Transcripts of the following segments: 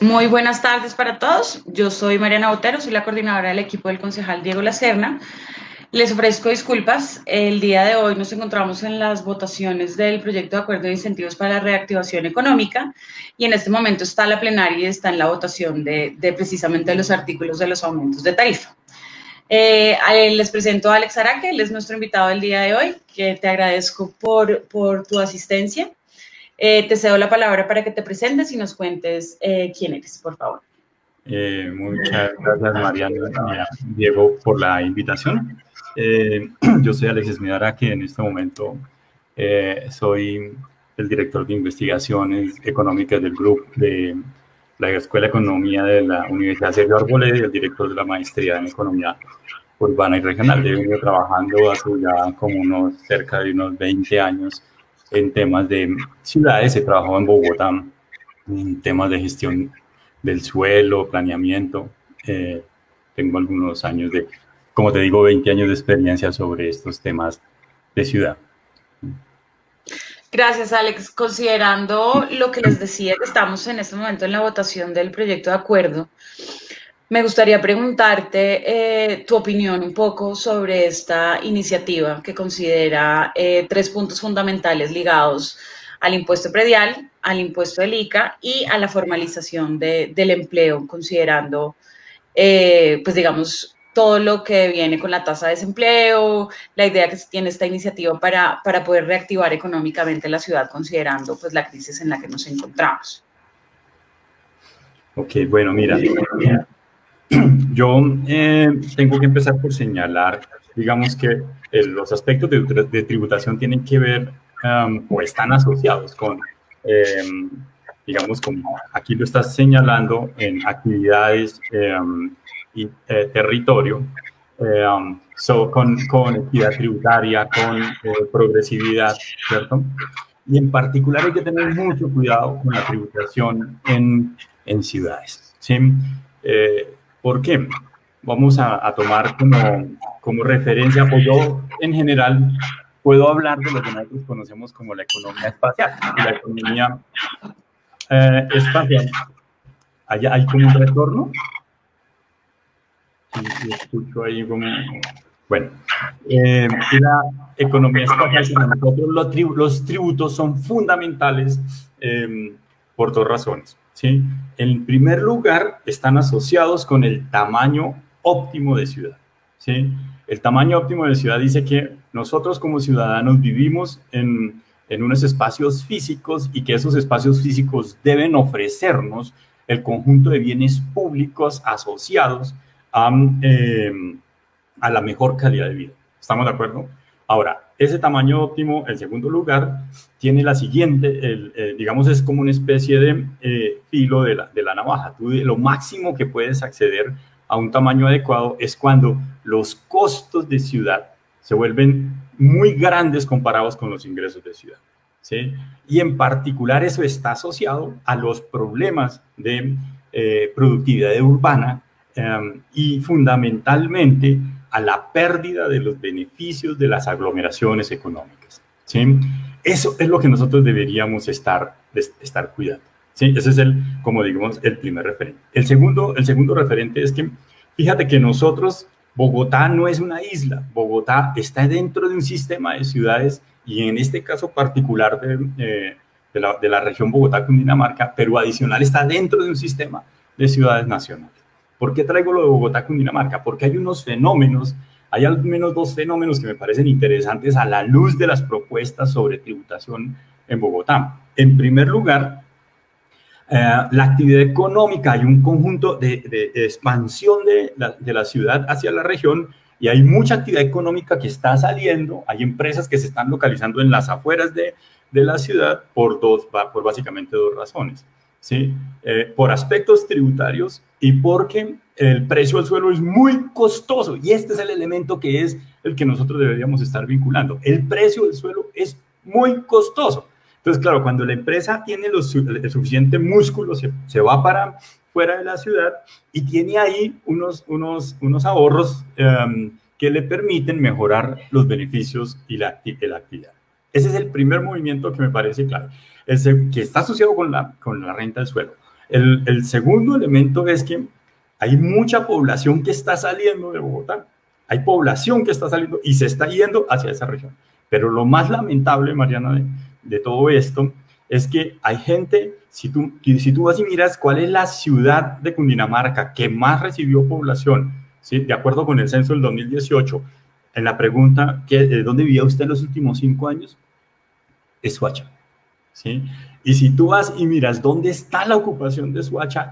Muy buenas tardes para todos. Yo soy Mariana Botero, soy la coordinadora del equipo del concejal Diego Lacerna. Les ofrezco disculpas. El día de hoy nos encontramos en las votaciones del proyecto de acuerdo de incentivos para la reactivación económica y en este momento está la plenaria y está en la votación de precisamente los artículos de los aumentos de tarifa. Les presento a Alex Araque, él es nuestro invitado del día de hoy, que te agradezco por tu asistencia. Te cedo la palabra para que te presentes y nos cuentes quién eres, por favor. Muchas gracias, Mariana, Diego, por la invitación. Yo soy Alex Esmedara, que en este momento soy el director de investigaciones económicas del grupo de la Escuela de Economía de la Universidad Sergio Arboleda y el director de la maestría en Economía Urbana y Regional. He venido trabajando hace ya como cerca de unos 20 años en temas de ciudades. He trabajado en Bogotá en temas de gestión del suelo, planeamiento. Tengo algunos años como te digo, 20 años de experiencia sobre estos temas de ciudad. Gracias, Alex. Considerando lo que les decía, que estamos en este momento en la votación del proyecto de acuerdo, me gustaría preguntarte tu opinión un poco sobre esta iniciativa que considera 3 puntos fundamentales ligados al impuesto predial, al impuesto del ICA y a la formalización del empleo, considerando, pues digamos, todo lo que viene con la tasa de desempleo, la idea que se tiene esta iniciativa para poder reactivar económicamente la ciudad, considerando pues la crisis en la que nos encontramos. Ok, bueno, mira, yo tengo que empezar por señalar, digamos que los aspectos de tributación tienen que ver o están asociados con, digamos, como aquí lo estás señalando, en actividades y territorio, con equidad tributaria, con progresividad, ¿cierto? Y en particular hay que tener mucho cuidado con la tributación en ciudades, ¿sí? ¿Por qué? Vamos a tomar como referencia, o yo en general puedo hablar de lo que nosotros conocemos como la economía espacial. Y la economía espacial, allá hay como un retorno. Y escucho ahí como... Bueno, y la economía espacial, para nosotros los tributos son fundamentales por 2 razones, ¿sí? En primer lugar, están asociados con el tamaño óptimo de ciudad, ¿sí? El tamaño óptimo de ciudad dice que nosotros como ciudadanos vivimos en unos espacios físicos y que esos espacios físicos deben ofrecernos el conjunto de bienes públicos asociados a la mejor calidad de vida. ¿Estamos de acuerdo? Ahora, ese tamaño óptimo, en segundo lugar, tiene la siguiente, digamos, es como una especie de filo de la navaja. Tú, lo máximo que puedes acceder a un tamaño adecuado es cuando los costos de ciudad se vuelven muy grandes comparados con los ingresos de ciudad, ¿sí? Y en particular eso está asociado a los problemas de productividad urbana y fundamentalmente a la pérdida de los beneficios de las aglomeraciones económicas, ¿sí? Eso es lo que nosotros deberíamos estar cuidando, ¿sí? Ese es como digamos, el primer referente. El segundo referente es que, fíjate que nosotros, Bogotá no es una isla, Bogotá está dentro de un sistema de ciudades y en este caso particular de la región Bogotá-Cundinamarca, pero adicional está dentro de un sistema de ciudades nacionales. ¿Por qué traigo lo de Bogotá-Cundinamarca? Porque hay unos fenómenos, hay al menos 2 fenómenos que me parecen interesantes a la luz de las propuestas sobre tributación en Bogotá. En primer lugar, la actividad económica, hay un conjunto de expansión de la ciudad hacia la región y hay mucha actividad económica que está saliendo, hay empresas que se están localizando en las afueras de la ciudad por básicamente 2 razones. ¿Sí? Por aspectos tributarios y porque el precio del suelo es muy costoso y este es el elemento que es el que nosotros deberíamos estar vinculando. El precio del suelo es muy costoso. Entonces, claro, cuando la empresa tiene el suficiente músculo, se va para fuera de la ciudad y tiene ahí unos ahorros que le permiten mejorar los beneficios y la actividad. Ese es el primer movimiento que me parece clave, que está asociado con la renta del suelo. El segundo elemento es que hay mucha población que está saliendo de Bogotá. Hay población que está saliendo y se está yendo hacia esa región. Pero lo más lamentable, Mariana, de todo esto es que hay gente, si tú vas y miras cuál es la ciudad de Cundinamarca que más recibió población, ¿sí? De acuerdo con el censo del 2018, en la pregunta, ¿de dónde vivía usted en los últimos 5 años? Es Soacha, ¿sí? Y si tú vas y miras dónde está la ocupación de Soacha,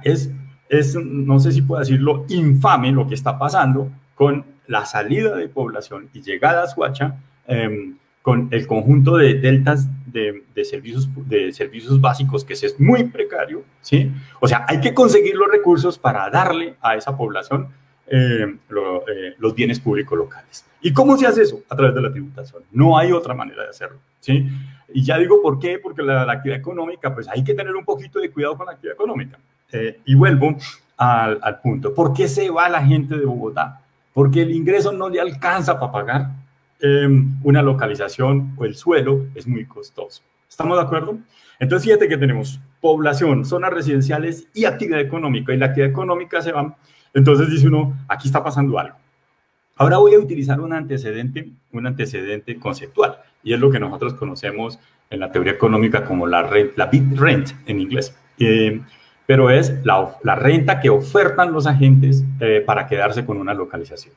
no sé si puedo decirlo, infame lo que está pasando con la salida de población y llegada a Soacha, con el conjunto de deltas de servicios básicos, que es muy precario, ¿sí? O sea, hay que conseguir los recursos para darle a esa población los bienes públicos locales. ¿Y cómo se hace eso? A través de la tributación. No hay otra manera de hacerlo, ¿sí? Y ya digo por qué, porque la actividad económica, pues hay que tener un poquito de cuidado con la actividad económica. Y vuelvo al punto. ¿Por qué se va la gente de Bogotá? Porque el ingreso no le alcanza para pagar una localización, o el suelo es muy costoso. ¿Estamos de acuerdo? Entonces, fíjate que tenemos población, zonas residenciales y actividad económica. Y la actividad económica se va. Entonces dice uno, aquí está pasando algo. Ahora voy a utilizar un antecedente conceptual, y es lo que nosotros conocemos en la teoría económica como la bid rent en inglés. Pero es la renta que ofertan los agentes para quedarse con una localización.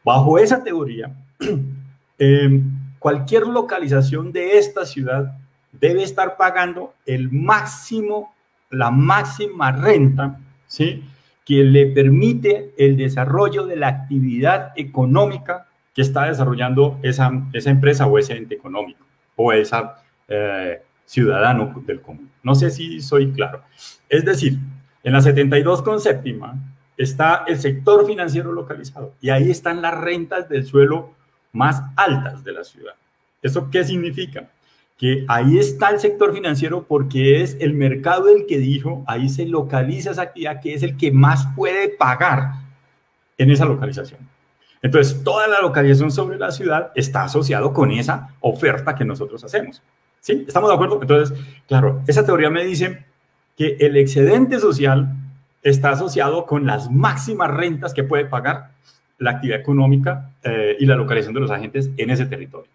Bajo esa teoría, cualquier localización de esta ciudad debe estar pagando la máxima renta, ¿sí?, que le permite el desarrollo de la actividad económica que está desarrollando esa empresa o ese ente económico o esa ciudadano del común. No sé si soy claro. Es decir, en la 72 con séptima está el sector financiero localizado y ahí están las rentas del suelo más altas de la ciudad. ¿Eso qué significa? Que ahí está el sector financiero porque es el mercado el que dijo, ahí se localiza esa actividad, que es el que más puede pagar en esa localización. Entonces, toda la localización sobre la ciudad está asociado con esa oferta que nosotros hacemos. ¿Sí? ¿Estamos de acuerdo? Entonces, claro, esa teoría me dice que el excedente social está asociado con las máximas rentas que puede pagar la actividad económica y la localización de los agentes en ese territorio.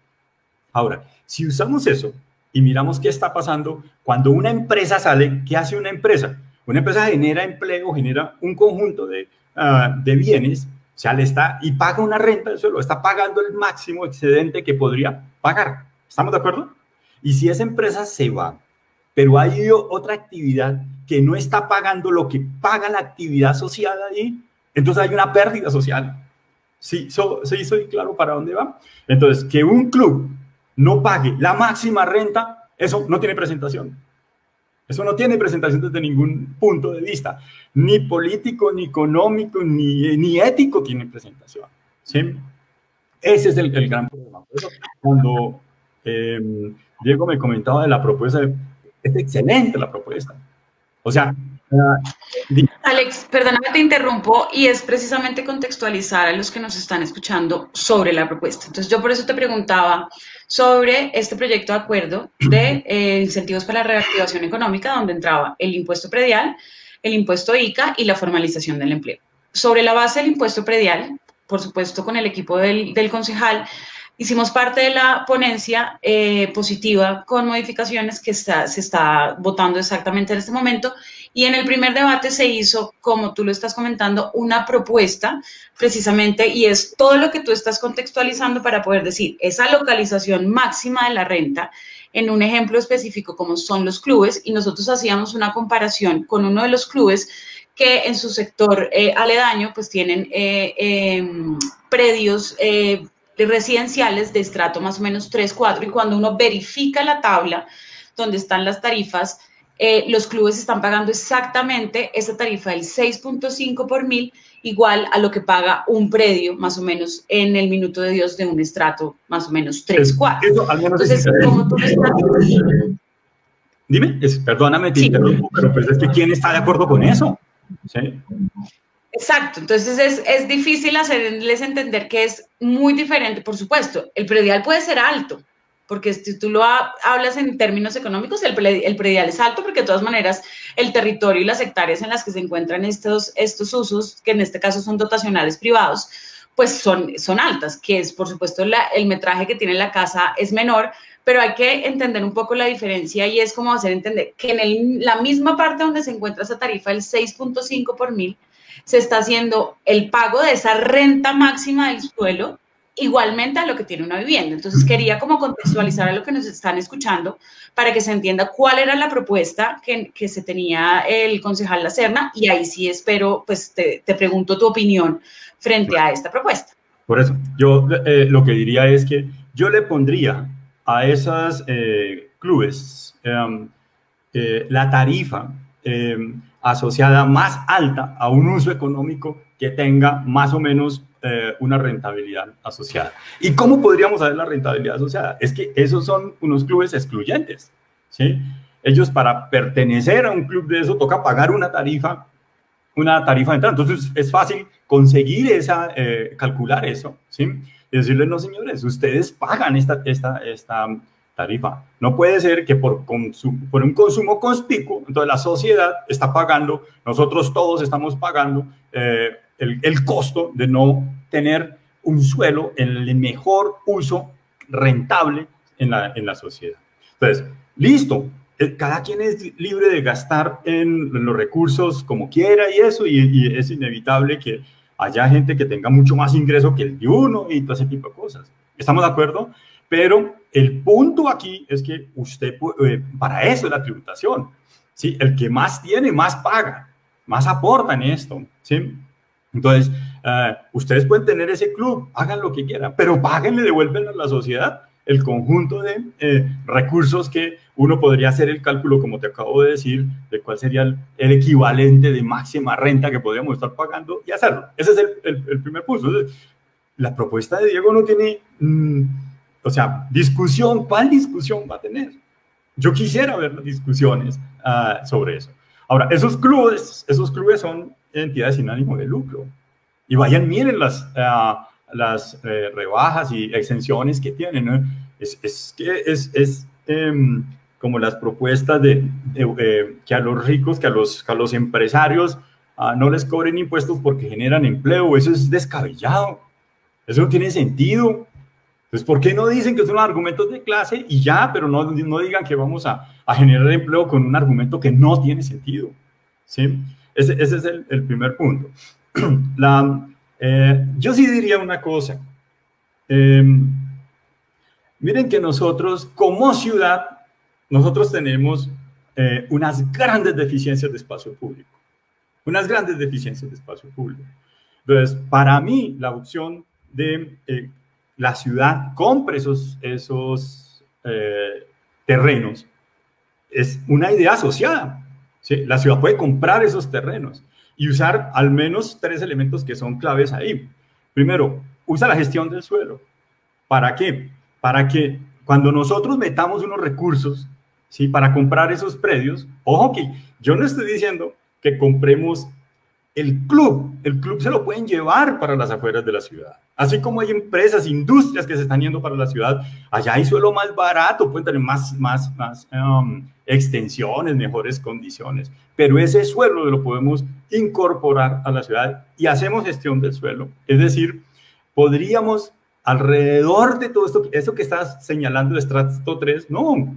Ahora, si usamos eso y miramos qué está pasando cuando una empresa sale, ¿qué hace una empresa? Una empresa genera empleo, genera un conjunto de bienes, o sea, y paga una renta del suelo, está pagando el máximo excedente que podría pagar. ¿Estamos de acuerdo? Y si esa empresa se va, pero hay otra actividad que no está pagando lo que paga la actividad asociada ahí, entonces hay una pérdida social. Sí, soy claro para dónde va. Entonces, que un club no pague la máxima renta, eso no tiene presentación. Eso no tiene presentación desde ningún punto de vista. Ni político, ni económico, ni ético tiene presentación. ¿Sí? Ese es el gran problema. Por eso, cuando Diego me comentaba de la propuesta, es excelente la propuesta. O sea... Alex, perdóname, te interrumpo, y es precisamente contextualizar a los que nos están escuchando sobre la propuesta. Entonces, yo por eso te preguntaba sobre este proyecto de acuerdo de incentivos para la reactivación económica, donde entraba el impuesto predial, el impuesto ICA y la formalización del empleo. Sobre la base del impuesto predial, por supuesto, con el equipo del concejal, hicimos parte de la ponencia positiva con modificaciones que se está votando exactamente en este momento. Y en el primer debate se hizo, como tú lo estás comentando, una propuesta precisamente, y es todo lo que tú estás contextualizando para poder decir esa localización máxima de la renta en un ejemplo específico como son los clubes, y nosotros hacíamos una comparación con uno de los clubes que en su sector aledaño pues tienen predios residenciales de estrato más o menos 3, 4, y cuando uno verifica la tabla donde están las tarifas, los clubes están pagando exactamente esa tarifa del 6.5 por mil, igual a lo que paga un predio, más o menos, en el Minuto de Dios de un estrato, más o menos 3, 4. Eso, al menos entonces, como tú estás... Dime, perdóname, te interrumpo, pero pues es que ¿quién está de acuerdo con eso? ¿Sí? Exacto, entonces es difícil hacerles entender que es muy diferente. Por supuesto, el predial puede ser alto, porque si tú hablas en términos económicos, el predial es alto, porque de todas maneras el territorio y las hectáreas en las que se encuentran estos usos, que en este caso son dotacionales privados, pues son altas, que es, por supuesto, el metraje que tiene la casa es menor, pero hay que entender un poco la diferencia y es como hacer entender que en la misma parte donde se encuentra esa tarifa, el 6.5 por mil, se está haciendo el pago de esa renta máxima del suelo igualmente a lo que tiene una vivienda. Entonces quería como contextualizar a lo que nos están escuchando para que se entienda cuál era la propuesta que se tenía el concejal La Serna, y ahí sí espero, pues te pregunto tu opinión frente a esta propuesta. Por eso, yo lo que diría es que yo le pondría a esos clubes la tarifa asociada más alta a un uso económico que tenga más o menos una rentabilidad asociada. ¿Y cómo podríamos saber la rentabilidad asociada? Es que esos son unos clubes excluyentes, ¿sí? Ellos, para pertenecer a un club de eso, toca pagar una tarifa de entrada. Entonces es fácil conseguir calcular eso, ¿sí? Y decirle, no señores, ustedes pagan esta tarifa. No puede ser que por un consumo conspicuo, entonces la sociedad está pagando, nosotros todos estamos pagando el costo de no tener un suelo en el mejor uso rentable en la sociedad. Entonces, listo, cada quien es libre de gastar en los recursos como quiera y eso, y es inevitable que haya gente que tenga mucho más ingreso que el de uno y todo ese tipo de cosas. ¿Estamos de acuerdo? Pero el punto aquí es que usted, para eso es la tributación, ¿sí? El que más tiene, más paga, más aporta en esto, ¿sí? Entonces, ustedes pueden tener ese club, hagan lo que quieran, pero páguenle, devuelven a la sociedad el conjunto de recursos que uno podría hacer el cálculo, como te acabo de decir, de cuál sería el equivalente de máxima renta que podríamos estar pagando y hacerlo. Ese es el primer punto. Entonces, la propuesta de Diego no tiene, o sea, discusión. ¿Cuál discusión va a tener? Yo quisiera ver las discusiones sobre eso. Ahora, esos clubes son entidades sin ánimo de lucro. Y vayan, miren las rebajas y exenciones que tienen, ¿no? Es como las propuestas que a los ricos, que a los empresarios no les cobren impuestos porque generan empleo. Eso es descabellado. Eso no tiene sentido. Entonces, ¿por qué no dicen que son argumentos de clase y ya, pero no digan que vamos a generar empleo con un argumento que no tiene sentido? ¿Sí? Ese es el primer punto. Yo sí diría una cosa. Miren que nosotros, como ciudad, nosotros tenemos unas grandes deficiencias de espacio público. Unas grandes deficiencias de espacio público. Entonces, para mí, la opción de la ciudad compre esos terrenos es una idea asociada, ¿sí? La ciudad puede comprar esos terrenos y usar al menos 3 elementos que son claves ahí. Primero, usa la gestión del suelo. ¿Para qué? Para que cuando nosotros metamos unos recursos, ¿sí?, para comprar esos predios, ojo que yo no estoy diciendo que compremos el club se lo pueden llevar para las afueras de la ciudad. Así como hay empresas, industrias que se están yendo para la ciudad, allá hay suelo más barato, pueden tener más extensiones, mejores condiciones. Pero ese suelo lo podemos incorporar a la ciudad y hacemos gestión del suelo. Es decir, podríamos alrededor de todo esto que estás señalando de estrato 3, no.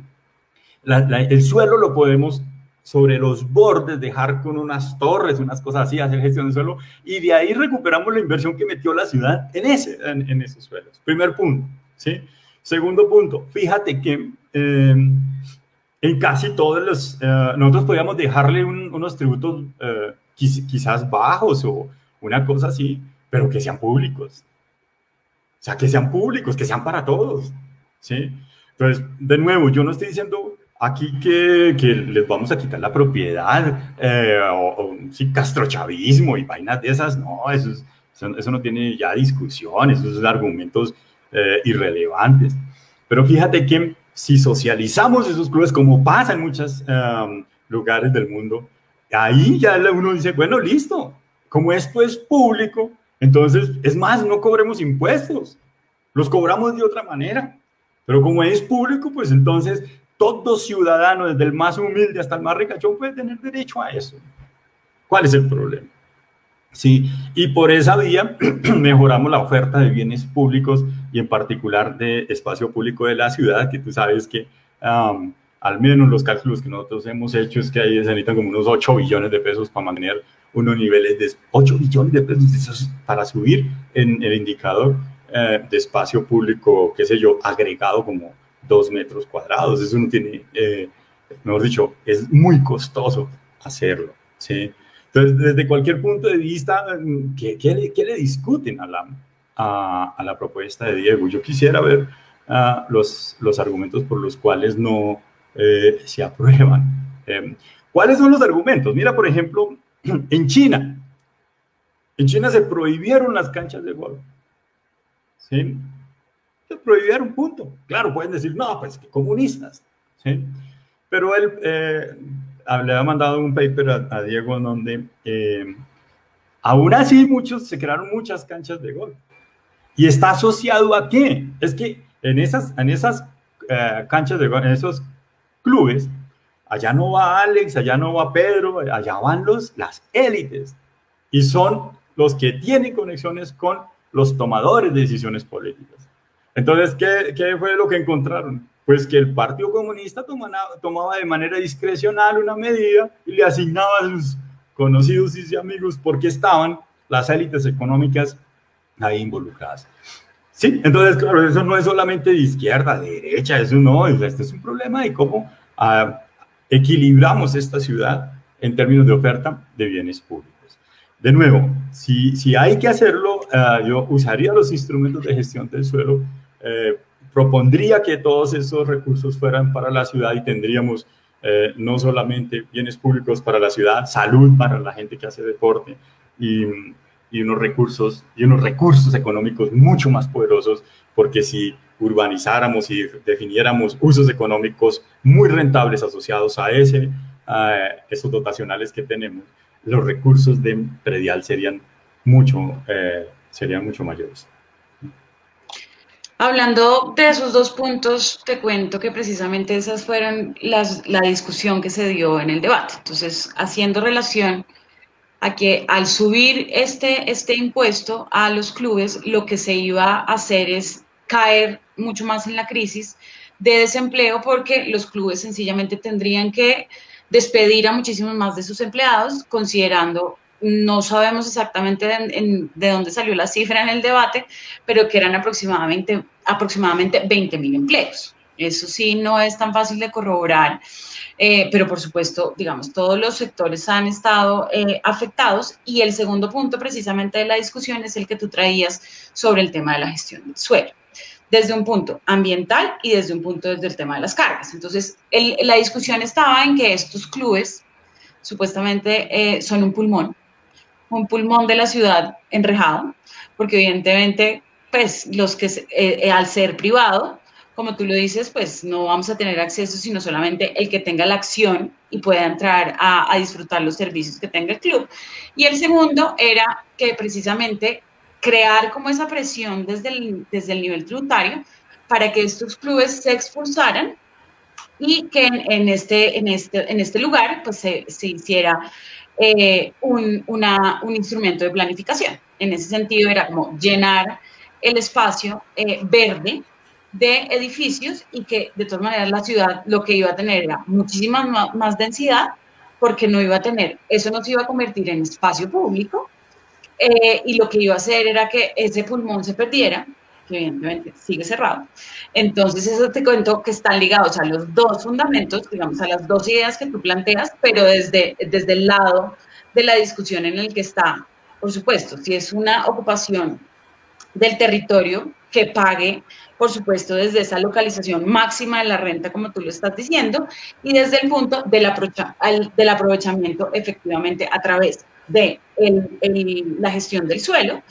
El suelo lo podemos sobre los bordes, dejar con unas torres, unas cosas así, hacer gestión de suelo, y de ahí recuperamos la inversión que metió la ciudad en esos suelos. Primer punto, ¿sí? Segundo punto, fíjate que en casi todos nosotros podíamos dejarle unos tributos quizás bajos o una cosa así, pero que sean públicos. O sea, que sean públicos, que sean para todos, ¿sí? Entonces, de nuevo, yo no estoy diciendo aquí que les vamos a quitar la propiedad o sí, castrochavismo y vainas de esas. No, eso no tiene ya discusión, esos son argumentos irrelevantes. Pero fíjate que si socializamos esos clubes, como pasa en muchos lugares del mundo, ahí ya uno dice, bueno, listo, como esto es público, entonces, es más, no cobremos impuestos, los cobramos de otra manera. Pero como es público, pues entonces todo ciudadano, desde el más humilde hasta el más ricachón, puede tener derecho a eso. ¿Cuál es el problema? Sí, y por esa vía mejoramos la oferta de bienes públicos y en particular de espacio público de la ciudad, que tú sabes que al menos los cálculos que nosotros hemos hecho es que ahí se necesitan como unos 8 billones de pesos para mantener unos niveles de 8 billones de pesos para subir en el indicador de espacio público, qué sé yo, agregado como 2 metros cuadrados. Eso no tiene, mejor dicho, es muy costoso hacerlo, ¿sí? Entonces, desde cualquier punto de vista, ¿qué le discuten a la propuesta de Diego? Yo quisiera ver los argumentos por los cuales no se aprueban. ¿Cuáles son los argumentos? Mira, por ejemplo, en China se prohibieron las canchas de golf. ¿Sí? Se prohibieron, punto. Claro, pueden decir, no, pues que comunistas. ¿Sí? Pero él le ha mandado un paper a Diego en donde aún así se crearon muchas canchas de golf. ¿Y está asociado a qué? Es que en esas canchas de golf, en esos clubes, allá no va Alex, allá no va Pedro, allá van las élites. Y son los que tienen conexiones con los tomadores de decisiones políticas. Entonces, ¿qué fue lo que encontraron? Pues que el Partido Comunista tomaba de manera discrecional una medida y le asignaba a sus conocidos y amigos porque estaban las élites económicas ahí involucradas. Sí, entonces, claro, eso no es solamente de izquierda, de derecha, eso no, este es un problema de cómo equilibramos esta ciudad en términos de oferta de bienes públicos. De nuevo, si hay que hacerlo, yo usaría los instrumentos de gestión del suelo, propondría que todos esos recursos fueran para la ciudad y tendríamos no solamente bienes públicos para la ciudad, salud para la gente que hace deporte y unos recursos económicos mucho más poderosos, porque si urbanizáramos y definiéramos usos económicos muy rentables asociados a esos dotacionales que tenemos, los recursos de predial serían mucho mayores. Hablando de esos dos puntos, te cuento que precisamente esas fueron la discusión que se dio en el debate. Entonces, haciendo relación a que al subir este impuesto a los clubes, lo que se iba a hacer es caer mucho más en la crisis de desempleo, porque los clubes sencillamente tendrían que despedir a muchísimos más de sus empleados, considerando, no sabemos exactamente de dónde salió la cifra en el debate, pero que eran aproximadamente 20.000 empleos. Eso sí, no es tan fácil de corroborar, pero por supuesto, digamos, todos los sectores han estado afectados. Y el segundo punto precisamente de la discusión es el que tú traías sobre el tema de la gestión del suelo, desde un punto ambiental y desde un punto desde el tema de las cargas. Entonces, la discusión estaba en que estos clubes supuestamente son un pulmón de la ciudad enrejado, porque evidentemente, pues, al ser privado, como tú lo dices, pues no vamos a tener acceso, sino solamente el que tenga la acción y pueda entrar a disfrutar los servicios que tenga el club. Y el segundo era que precisamente crear como esa presión desde el nivel tributario para que estos clubes se expulsaran y que en este lugar pues se hiciera un instrumento de planificación. En ese sentido era como llenar el espacio verde de edificios, y que de todas maneras la ciudad lo que iba a tener era muchísima más densidad, porque eso no se iba a convertir en espacio público, y lo que iba a hacer era que ese pulmón se perdiera, que evidentemente sigue cerrado. Entonces, eso te cuento que están ligados a los dos fundamentos, digamos, a las dos ideas que tú planteas, pero desde el lado de la discusión en el que está, por supuesto, si es una ocupación del territorio que pague, por supuesto, desde esa localización máxima de la renta, como tú lo estás diciendo, y desde el punto del aprovechamiento efectivamente a través de la gestión del suelo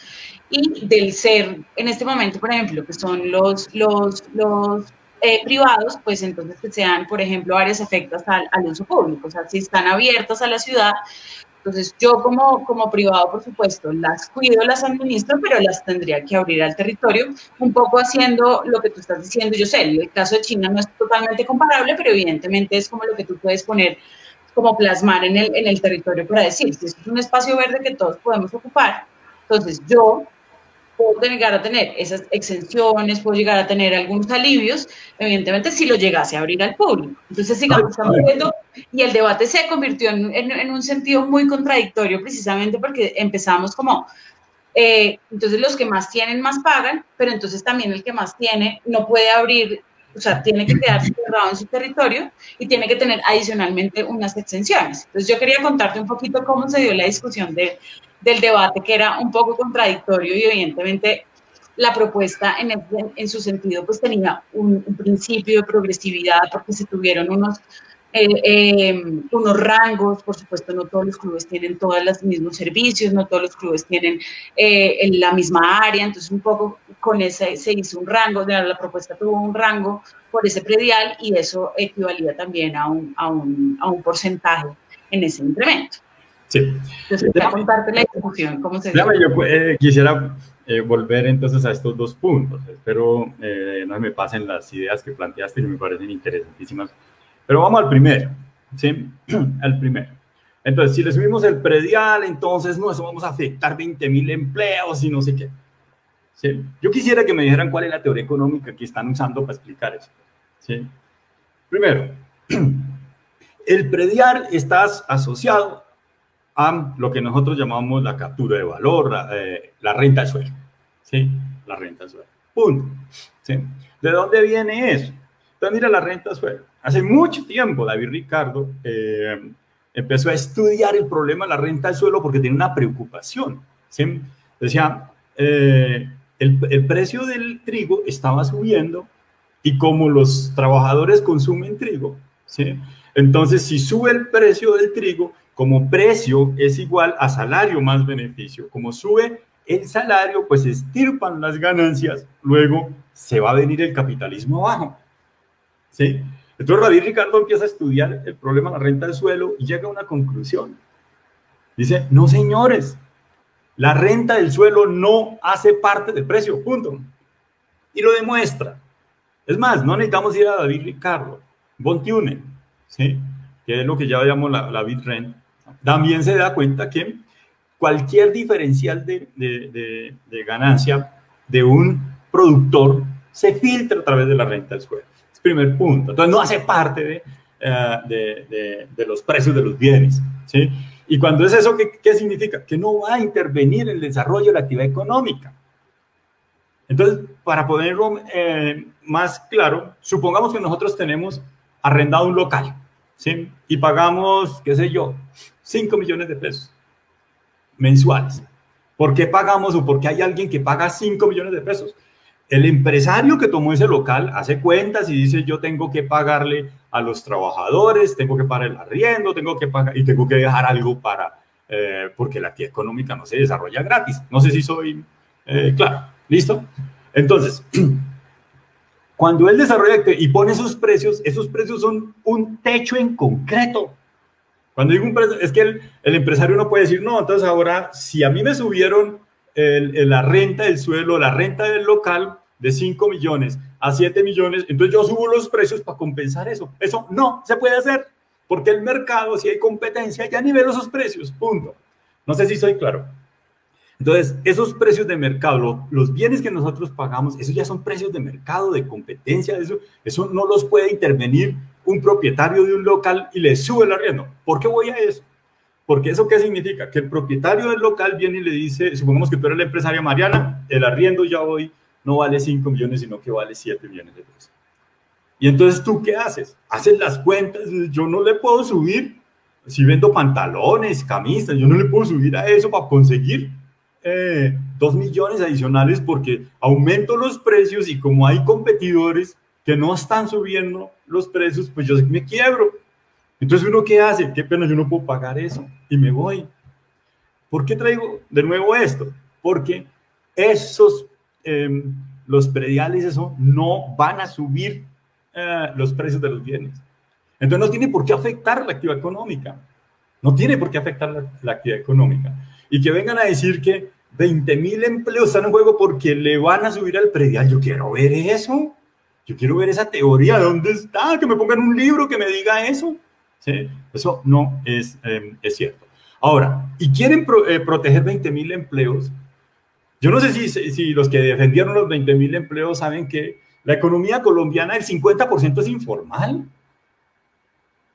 y del ser, en este momento, por ejemplo, que son los privados, pues entonces que sean, por ejemplo, áreas afectas al uso público. O sea, si están abiertas a la ciudad, Entonces, yo como privado, por supuesto, las cuido, las administro, pero las tendría que abrir al territorio, un poco haciendo lo que tú estás diciendo. Yo sé, el caso de China no es totalmente comparable, pero evidentemente es como lo que tú puedes poner, como plasmar en el territorio para decir, si esto es un espacio verde que todos podemos ocupar, entonces yo puedo llegar a tener esas exenciones, puedo llegar a tener algunos alivios, evidentemente si lo llegase a abrir al público. Entonces, sigamos, estamos viendo, y el debate se convirtió en un sentido muy contradictorio, precisamente porque empezamos como, entonces los que más tienen más pagan, pero entonces también el que más tiene no puede abrir, o sea, tiene que quedarse cerrado en su territorio y tiene que tener adicionalmente unas exenciones. Entonces yo quería contarte un poquito cómo se dio la discusión del debate, que era un poco contradictorio y evidentemente la propuesta en su sentido pues tenía un principio de progresividad porque se tuvieron unos rangos, por supuesto no todos los clubes tienen todos los mismos servicios, no todos los clubes tienen la misma área, entonces un poco con ese se hizo un rango, la propuesta tuvo un rango por ese predial y eso equivalía también a un porcentaje en ese incremento. Sí. Entonces, voy a contarte la discusión, cómo se dio. Yo quisiera volver entonces a estos dos puntos. Espero no me pasen las ideas que planteaste, que me parecen interesantísimas. Pero vamos al primero, ¿sí? Al primero. Entonces, si le subimos el predial, entonces no, eso vamos a afectar 20.000 empleos y no sé qué. ¿Sí? Yo quisiera que me dijeran cuál es la teoría económica que están usando para explicar eso. ¿Sí? Primero, el predial está asociado a lo que nosotros llamamos la captura de valor, la renta del suelo. ¿Sí? La renta del suelo. Punto. ¿Sí? ¿De dónde viene eso? Entonces, mira, la renta del suelo. Hace mucho tiempo, David Ricardo empezó a estudiar el problema de la renta del suelo porque tenía una preocupación. ¿Sí? Decía, el precio del trigo estaba subiendo y como los trabajadores consumen trigo, ¿sí? Entonces, si sube el precio del trigo, como precio es igual a salario más beneficio. Como sube el salario, pues se estirpan las ganancias, luego se va a venir el capitalismo abajo. ¿Sí? Entonces David Ricardo empieza a estudiar el problema de la renta del suelo y llega a una conclusión. Dice, no señores, la renta del suelo no hace parte del precio, punto. Y lo demuestra. Es más, no necesitamos ir a David Ricardo. Von Thunen, ¿sí? Que es lo que ya llamamos la BitRent, también se da cuenta que cualquier diferencial de ganancia de un productor se filtra a través de la renta del suelo. Es el primer punto. Entonces no hace parte de los precios de los bienes, ¿sí? Y cuando es eso, ¿qué significa? Que no va a intervenir en el desarrollo de la actividad económica. Entonces, para ponerlo más claro, supongamos que nosotros tenemos arrendado un local, ¿sí? Y pagamos, qué sé yo, 5 millones de pesos mensuales. ¿Por qué pagamos o por qué hay alguien que paga 5 millones de pesos? El empresario que tomó ese local hace cuentas y dice, yo tengo que pagarle a los trabajadores, tengo que pagar el arriendo, tengo que pagar y tengo que dejar algo para, porque la actividad económica no se desarrolla gratis. No sé si soy claro. ¿Listo? Entonces, cuando él desarrolla y pone esos precios son un techo en concreto. Cuando digo un precio, es que el empresario no puede decir, no, entonces ahora, si a mí me subieron la renta del suelo, la renta del local de 5 millones a 7 millones, entonces yo subo los precios para compensar eso. Eso no se puede hacer, porque el mercado, si hay competencia, ya nivela esos precios, punto. No sé si soy claro. Entonces, esos precios de mercado, los bienes que nosotros pagamos, esos ya son precios de mercado, de competencia, eso no los puede intervenir un propietario de un local y le sube el arriendo. ¿Por qué voy a eso? Porque ¿eso qué significa? Que el propietario del local viene y le dice, supongamos que tú eres la empresaria Mariana, el arriendo ya hoy no vale 5 millones, sino que vale 7 millones de pesos. Y entonces, ¿tú qué haces? Haces las cuentas, yo no le puedo subir, si vendo pantalones, camisas, yo no le puedo subir a eso para conseguir 2 millones adicionales porque aumento los precios y como hay competidores que no están subiendo los precios, pues yo me quiebro. Entonces, ¿uno qué hace? Qué pena, yo no puedo pagar eso y me voy. ¿Por qué traigo de nuevo esto? Porque esos, los prediales, eso no van a subir los precios de los bienes. Entonces, no tiene por qué afectar la actividad económica. No tiene por qué afectar la actividad económica. Y que vengan a decir que 20.000 empleos están en juego porque le van a subir al predial. Yo quiero ver eso. Yo quiero ver esa teoría. ¿Dónde está? Que me pongan un libro que me diga eso. ¿Sí? Eso no es cierto. Ahora, y quieren proteger 20.000 empleos. Yo no sé si los que defendieron los 20.000 empleos saben que la economía colombiana, el 50% es informal.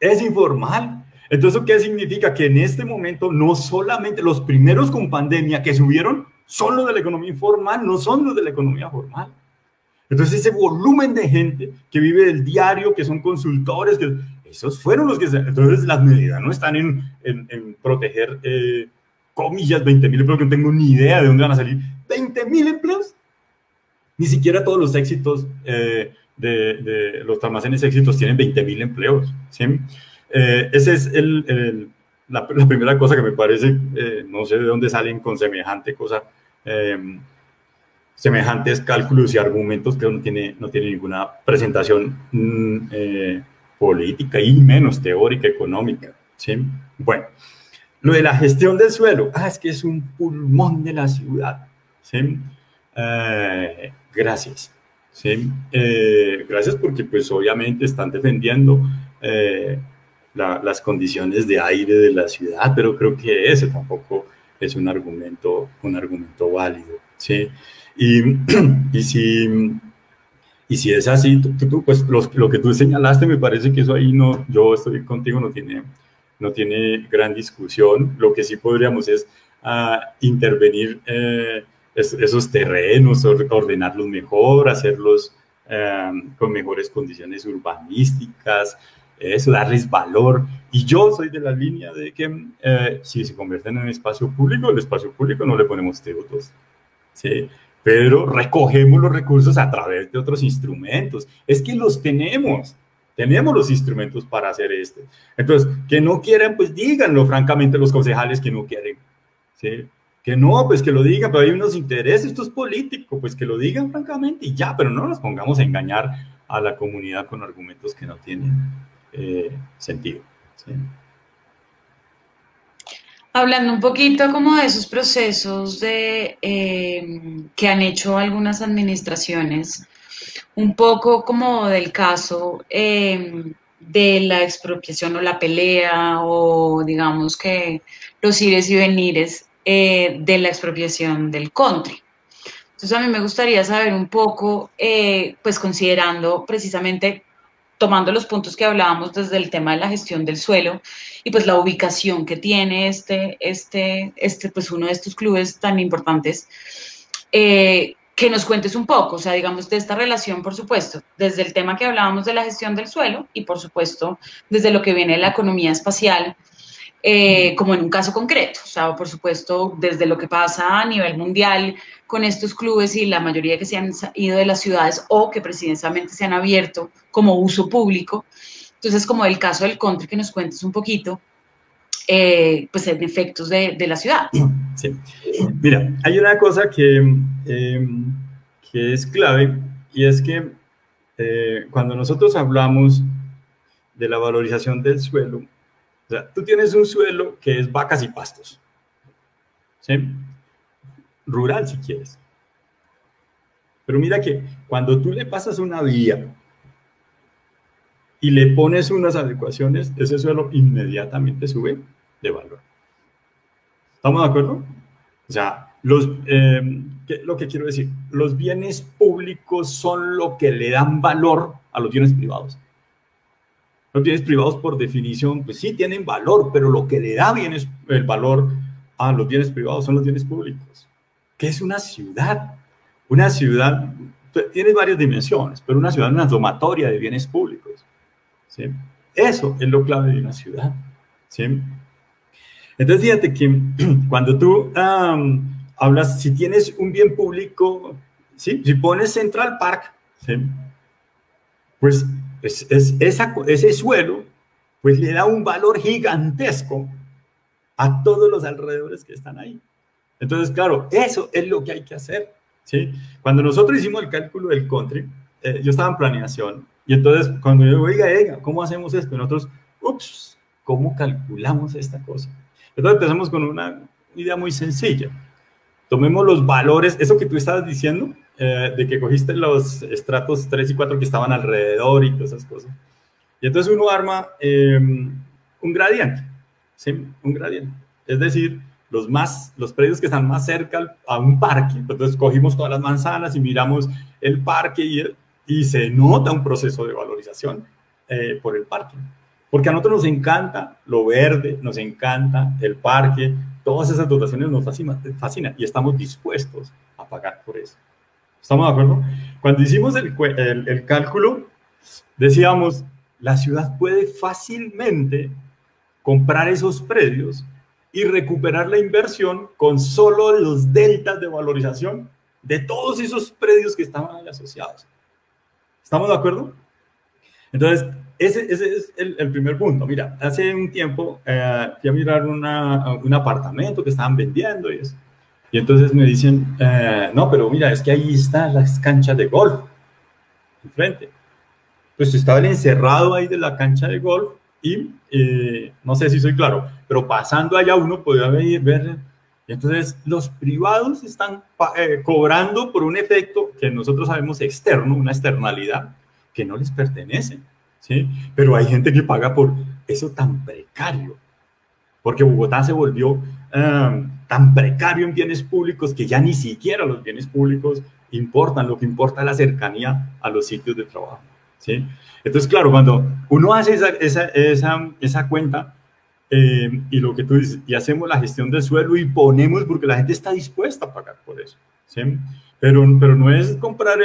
Es informal. Entonces, ¿qué significa? Que en este momento no solamente los primeros con pandemia que subieron son los de la economía informal, no son los de la economía formal. Entonces, ese volumen de gente que vive del diario, que son consultores, esos fueron los que... Entonces, las medidas no están en proteger, comillas, 20.000 empleos, que no tengo ni idea de dónde van a salir. ¿20.000 empleos? Ni siquiera todos los éxitos de los almacenes éxitos tienen 20.000 empleos, ¿sí? Esa es la primera cosa que me parece, no sé de dónde salen con semejante cosa, semejantes cálculos y argumentos que no tiene ninguna presentación política y menos teórica, económica, ¿sí? Bueno, lo de la gestión del suelo, es que es un pulmón de la ciudad, ¿sí? Gracias, ¿sí? Gracias porque pues obviamente están defendiendo las condiciones de aire de la ciudad, pero creo que ese tampoco es un argumento válido, ¿sí? Y si es así, pues lo que tú señalaste, me parece que eso ahí no, yo estoy contigo, no tiene gran discusión. Lo que sí podríamos es intervenir esos terrenos, ordenarlos mejor, hacerlos con mejores condiciones urbanísticas, eso, darles valor. Y yo soy de la línea de que si se convierten en espacio público, el espacio público no le ponemos tributos, ¿sí? Pero recogemos los recursos a través de otros instrumentos. Es que los tenemos los instrumentos para hacer esto. Entonces, que no quieren, pues díganlo francamente los concejales que no quieren, ¿sí? Que no, pues que lo digan, pero hay unos intereses, esto es político, pues que lo digan francamente y ya, pero no nos pongamos a engañar a la comunidad con argumentos que no tienen sentido, ¿sí? Hablando un poquito como de esos procesos que han hecho algunas administraciones, un poco como del caso de la expropiación o la pelea o digamos que los ires y venires de la expropiación del country. Entonces a mí me gustaría saber un poco, pues considerando precisamente, tomando los puntos que hablábamos desde el tema de la gestión del suelo y pues la ubicación que tiene pues uno de estos clubes tan importantes, que nos cuentes un poco, o sea, digamos, de esta relación, por supuesto, desde el tema que hablábamos de la gestión del suelo y, por supuesto, desde lo que viene de la economía espacial, como en un caso concreto, o sea, por supuesto, desde lo que pasa a nivel mundial con estos clubes y la mayoría que se han ido de las ciudades o que precisamente se han abierto como uso público. Entonces, como el caso del country, que nos cuentes un poquito, pues en efectos de la ciudad. Sí. Mira, hay una cosa que es clave y es que cuando nosotros hablamos de la valorización del suelo, o sea, tú tienes un suelo que es vacas y pastos, ¿sí? Rural si quieres. Pero mira que cuando tú le pasas una vía y le pones unas adecuaciones, ese suelo inmediatamente sube de valor. ¿Estamos de acuerdo? O sea, lo que quiero decir, los bienes públicos son lo que le dan valor a los bienes privados. Los bienes privados, por definición, pues sí tienen valor, pero lo que le da el valor a los bienes privados son los bienes públicos. ¿Qué es una ciudad? Una ciudad tiene varias dimensiones, pero una ciudad es una sumatoria de bienes públicos, ¿sí? Eso es lo clave de una ciudad, ¿sí? Entonces, fíjate que cuando tú hablas, si tienes un bien público, ¿sí? Si pones Central Park, ¿sí? Pues ese suelo pues le da un valor gigantesco a todos los alrededores que están ahí. Entonces, claro, eso es lo que hay que hacer, ¿sí? Cuando nosotros hicimos el cálculo del country, yo estaba en planeación, y entonces cuando yo digo, oiga, ¿cómo hacemos esto? Y nosotros, ¿cómo calculamos esta cosa? Entonces empezamos con una idea muy sencilla. Tomemos los valores, eso que tú estabas diciendo, de que cogiste los estratos 3 y 4 que estaban alrededor y todas esas cosas. Y entonces uno arma un gradiente, ¿sí? Un gradiente. Es decir, los predios que están más cerca a un parque, entonces cogimos todas las manzanas y miramos el parque y se nota un proceso de valorización por el parque. Porque a nosotros nos encanta lo verde, nos encanta el parque, todas esas dotaciones nos fascinan y estamos dispuestos a pagar por eso. ¿Estamos de acuerdo? Cuando hicimos el cálculo, decíamos, la ciudad puede fácilmente comprar esos predios y recuperar la inversión con solo los deltas de valorización de todos esos predios que estaban ahí asociados. ¿Estamos de acuerdo? Entonces, ese es el primer punto. Mira, hace un tiempo fui a mirar un apartamento que estaban vendiendo y eso. Y entonces me dicen, no, pero mira, es que ahí están las canchas de golf, enfrente. Pues estaba el encerrado ahí de la cancha de golf y no sé si soy claro, pero pasando allá uno podía ver. Y entonces los privados están cobrando por un efecto que nosotros sabemos externo, una externalidad que no les pertenece, ¿sí? Pero hay gente que paga por eso tan precario, porque Bogotá se volvió tan precario en bienes públicos que ya ni siquiera los bienes públicos importan, lo que importa es la cercanía a los sitios de trabajo, ¿sí? Entonces, claro, cuando uno hace esa cuenta y lo que tú dices, y hacemos la gestión del suelo y ponemos, porque la gente está dispuesta a pagar por eso, ¿sí? Pero no es comprar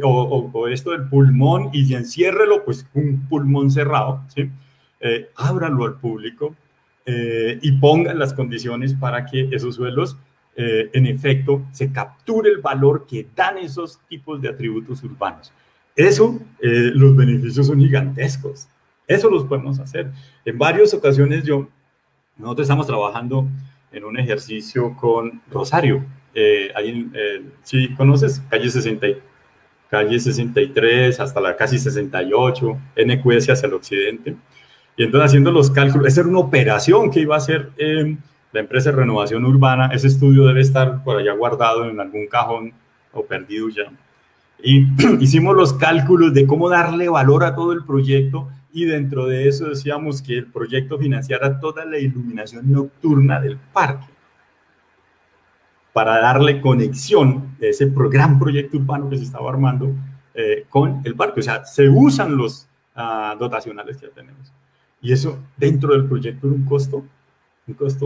o esto del pulmón y enciérrelo, pues un pulmón cerrado, ¿sí? Ábralo al público y pongan las condiciones para que esos suelos, en efecto, se capture el valor que dan esos tipos de atributos urbanos. Eso, los beneficios son gigantescos. Eso los podemos hacer. En varias ocasiones nosotros estamos trabajando en un ejercicio con Rosario. Ahí, ¿sí conoces? Calle 63 hasta la casi 68, NQS hacia el occidente. Y entonces haciendo los cálculos, esa era una operación que iba a hacer la empresa de renovación urbana. Ese estudio debe estar por allá guardado en algún cajón o perdido ya. Y hicimos los cálculos de cómo darle valor a todo el proyecto y dentro de eso decíamos que el proyecto financiara toda la iluminación nocturna del parque para darle conexión a ese gran proyecto urbano que se estaba armando con el parque. O sea, se usan los dotacionales que ya tenemos. Y eso dentro del proyecto era un costo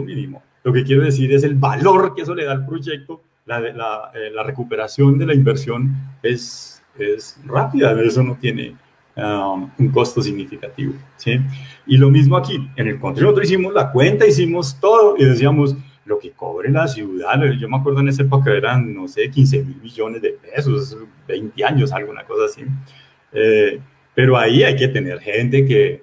mínimo. Lo que quiero decir es el valor que eso le da al proyecto. La recuperación de la inversión es rápida, eso no tiene un costo significativo, ¿sí? Y lo mismo aquí, en el control nosotros hicimos la cuenta, hicimos todo y decíamos, lo que cobre la ciudad, yo me acuerdo en esa época eran, no sé, 15.000 millones de pesos, 20 años, alguna cosa así. Pero ahí hay que tener gente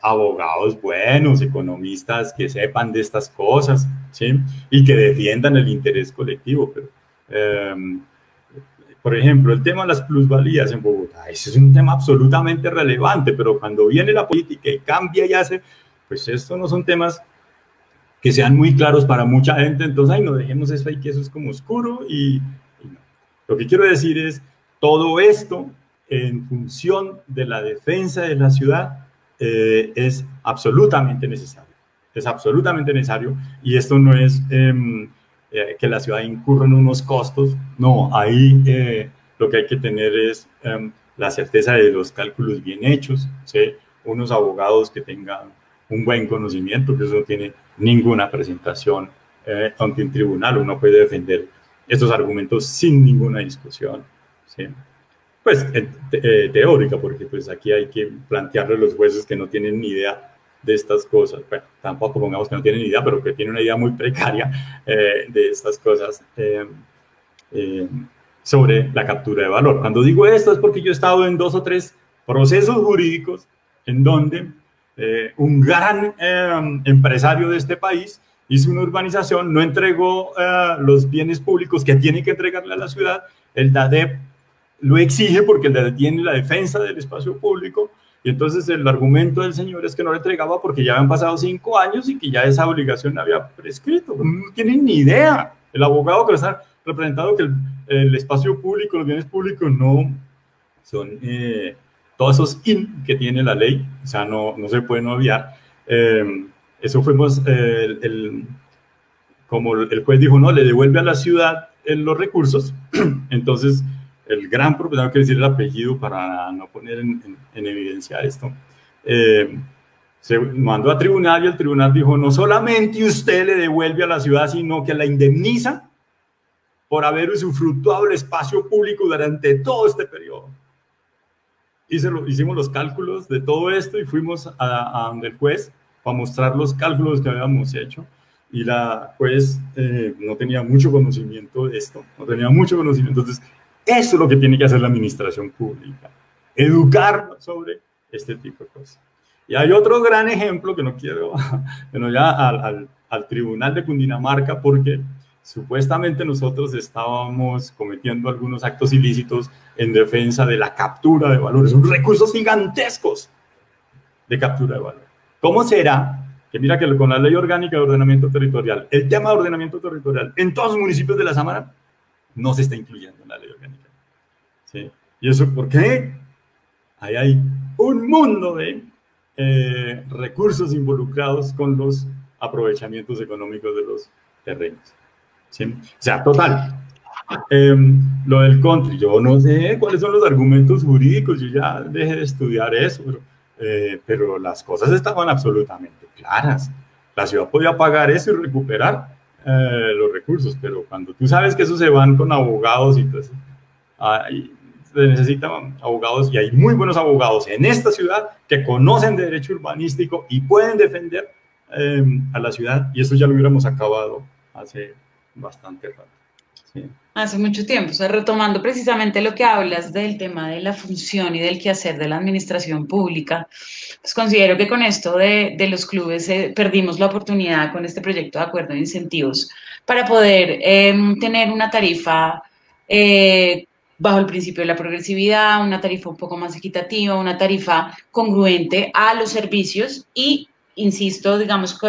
abogados buenos, economistas que sepan de estas cosas, ¿sí? Y que defiendan el interés colectivo. Pero, por ejemplo, el tema de las plusvalías en Bogotá, ese es un tema absolutamente relevante, pero cuando viene la política y cambia y hace, pues estos no son temas que sean muy claros para mucha gente, entonces, no dejemos eso ahí, que eso es como oscuro y no. Lo que quiero decir es, todo esto en función de la defensa de la ciudad es absolutamente necesario, y esto no es que la ciudad incurra en unos costos, no, ahí lo que hay que tener es la certeza de los cálculos bien hechos, ¿sí? Unos abogados que tengan un buen conocimiento, que eso no tiene ninguna presentación ante un tribunal, uno puede defender estos argumentos sin ninguna discusión, ¿sí? Pues teórica, porque pues aquí hay que plantearle a los jueces que no tienen ni idea de estas cosas, bueno, tampoco pongamos que no tienen ni idea, pero que tienen una idea muy precaria de estas cosas sobre la captura de valor. Cuando digo esto es porque yo he estado en 2 o 3 procesos jurídicos en donde un gran empresario de este país hizo una urbanización, no entregó los bienes públicos que tiene que entregarle a la ciudad, el DADEP lo exige porque el DADEP tiene la defensa del espacio público, Y entonces el argumento del señor es que no le entregaba porque ya habían pasado 5 años y que ya esa obligación había prescrito. No tienen ni idea. El abogado que está representando que el espacio público, los bienes públicos no son todos esos que tiene la ley, o sea, no se pueden obviar. Eso fuimos, como el juez dijo, no, le devuelve a la ciudad los recursos, entonces el gran propietario, quiere decir el apellido para no poner en evidencia esto, se mandó a tribunal y el tribunal dijo, no solamente usted le devuelve a la ciudad, sino que la indemniza por haber usufructuado el espacio público durante todo este periodo. Hicimos los cálculos de todo esto y fuimos a donde el juez para mostrar los cálculos que habíamos hecho. Y la juez no tenía mucho conocimiento de esto, no tenía mucho conocimiento. Entonces, eso es lo que tiene que hacer la administración pública, educar sobre este tipo de cosas. Y hay otro gran ejemplo que no quiero, bueno, ya al Tribunal de Cundinamarca, porque supuestamente nosotros estábamos cometiendo algunos actos ilícitos en defensa de la captura de valores, son recursos gigantescos de captura de valor. ¿Cómo será que mira que con la Ley Orgánica de Ordenamiento Territorial, el tema de ordenamiento territorial en todos los municipios de la Sámara no se está incluyendo en la Ley Orgánica? ¿Sí? ¿Y eso por qué? Ahí hay un mundo de recursos involucrados con los aprovechamientos económicos de los terrenos. ¿Sí? O sea, total. Lo del country, yo no sé cuáles son los argumentos jurídicos, yo ya dejé de estudiar eso, pero las cosas estaban absolutamente claras. La ciudad podía pagar eso y recuperar los recursos, pero cuando tú sabes que eso se van con abogados y entonces se necesitan abogados, y hay muy buenos abogados en esta ciudad que conocen de derecho urbanístico y pueden defender a la ciudad, y eso ya lo hubiéramos acabado hace bastante rato. Sí. Hace mucho tiempo, o sea, retomando precisamente lo que hablas del tema de la función y del quehacer de la administración pública, pues considero que con esto de los clubes perdimos la oportunidad con este proyecto de acuerdo de incentivos para poder tener una tarifa bajo el principio de la progresividad, una tarifa un poco más equitativa, una tarifa congruente a los servicios y insisto, digamos,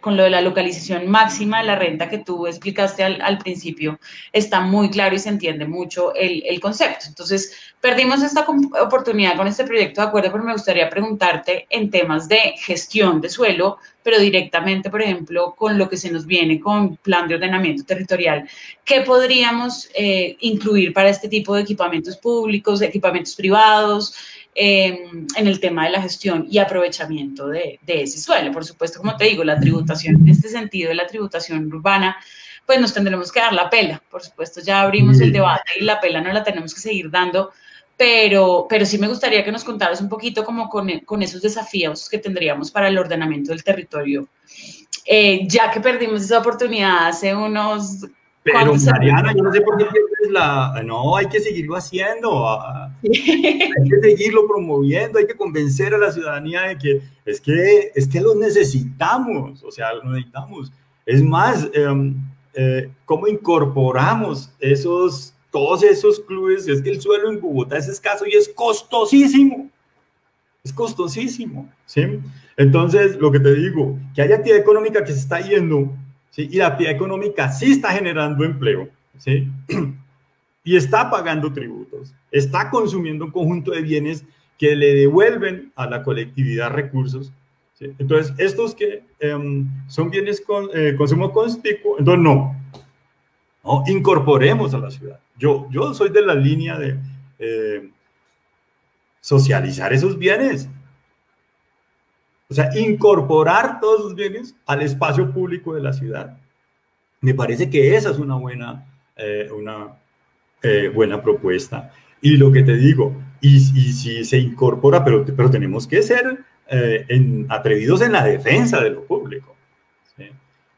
con lo de la localización máxima de la renta que tú explicaste al principio, está muy claro y se entiende mucho el concepto. Entonces, perdimos esta oportunidad con este proyecto de acuerdo, pero me gustaría preguntarte en temas de gestión de suelo, pero directamente, por ejemplo, con lo que se nos viene con plan de ordenamiento territorial, ¿qué podríamos incluir para este tipo de equipamientos públicos, equipamientos privados, en el tema de la gestión y aprovechamiento de ese suelo? Por supuesto, como te digo, la tributación en este sentido, la tributación urbana, pues nos tendremos que dar la pela. Por supuesto, ya abrimos el debate y la pela no la tenemos que seguir dando, pero sí me gustaría que nos contaras un poquito como con esos desafíos que tendríamos para el ordenamiento del territorio, ya que perdimos esa oportunidad hace unos... Pero Mariana, yo no sé por qué pierdes la... No, hay que seguirlo haciendo, hay que seguirlo promoviendo, hay que convencer a la ciudadanía de que es que los necesitamos, o sea, los necesitamos. Es más, ¿cómo incorporamos todos esos clubes? Es que el suelo en Bogotá es escaso y es costosísimo. Es costosísimo, ¿sí? Entonces, lo que te digo, que hay actividad económica que se está yendo, ¿sí? Y la actividad económica sí está generando empleo, ¿sí? Y está pagando tributos, está consumiendo un conjunto de bienes que le devuelven a la colectividad recursos, ¿sí? Entonces, estos que son bienes con consumo conspicuo, entonces no, incorporemos a la ciudad. Yo soy de la línea de socializar esos bienes. O sea, incorporar todos los bienes al espacio público de la ciudad. Me parece que esa es una buena propuesta. Y lo que te digo, y si se incorpora, pero tenemos que ser atrevidos en la defensa de lo público, ¿sí?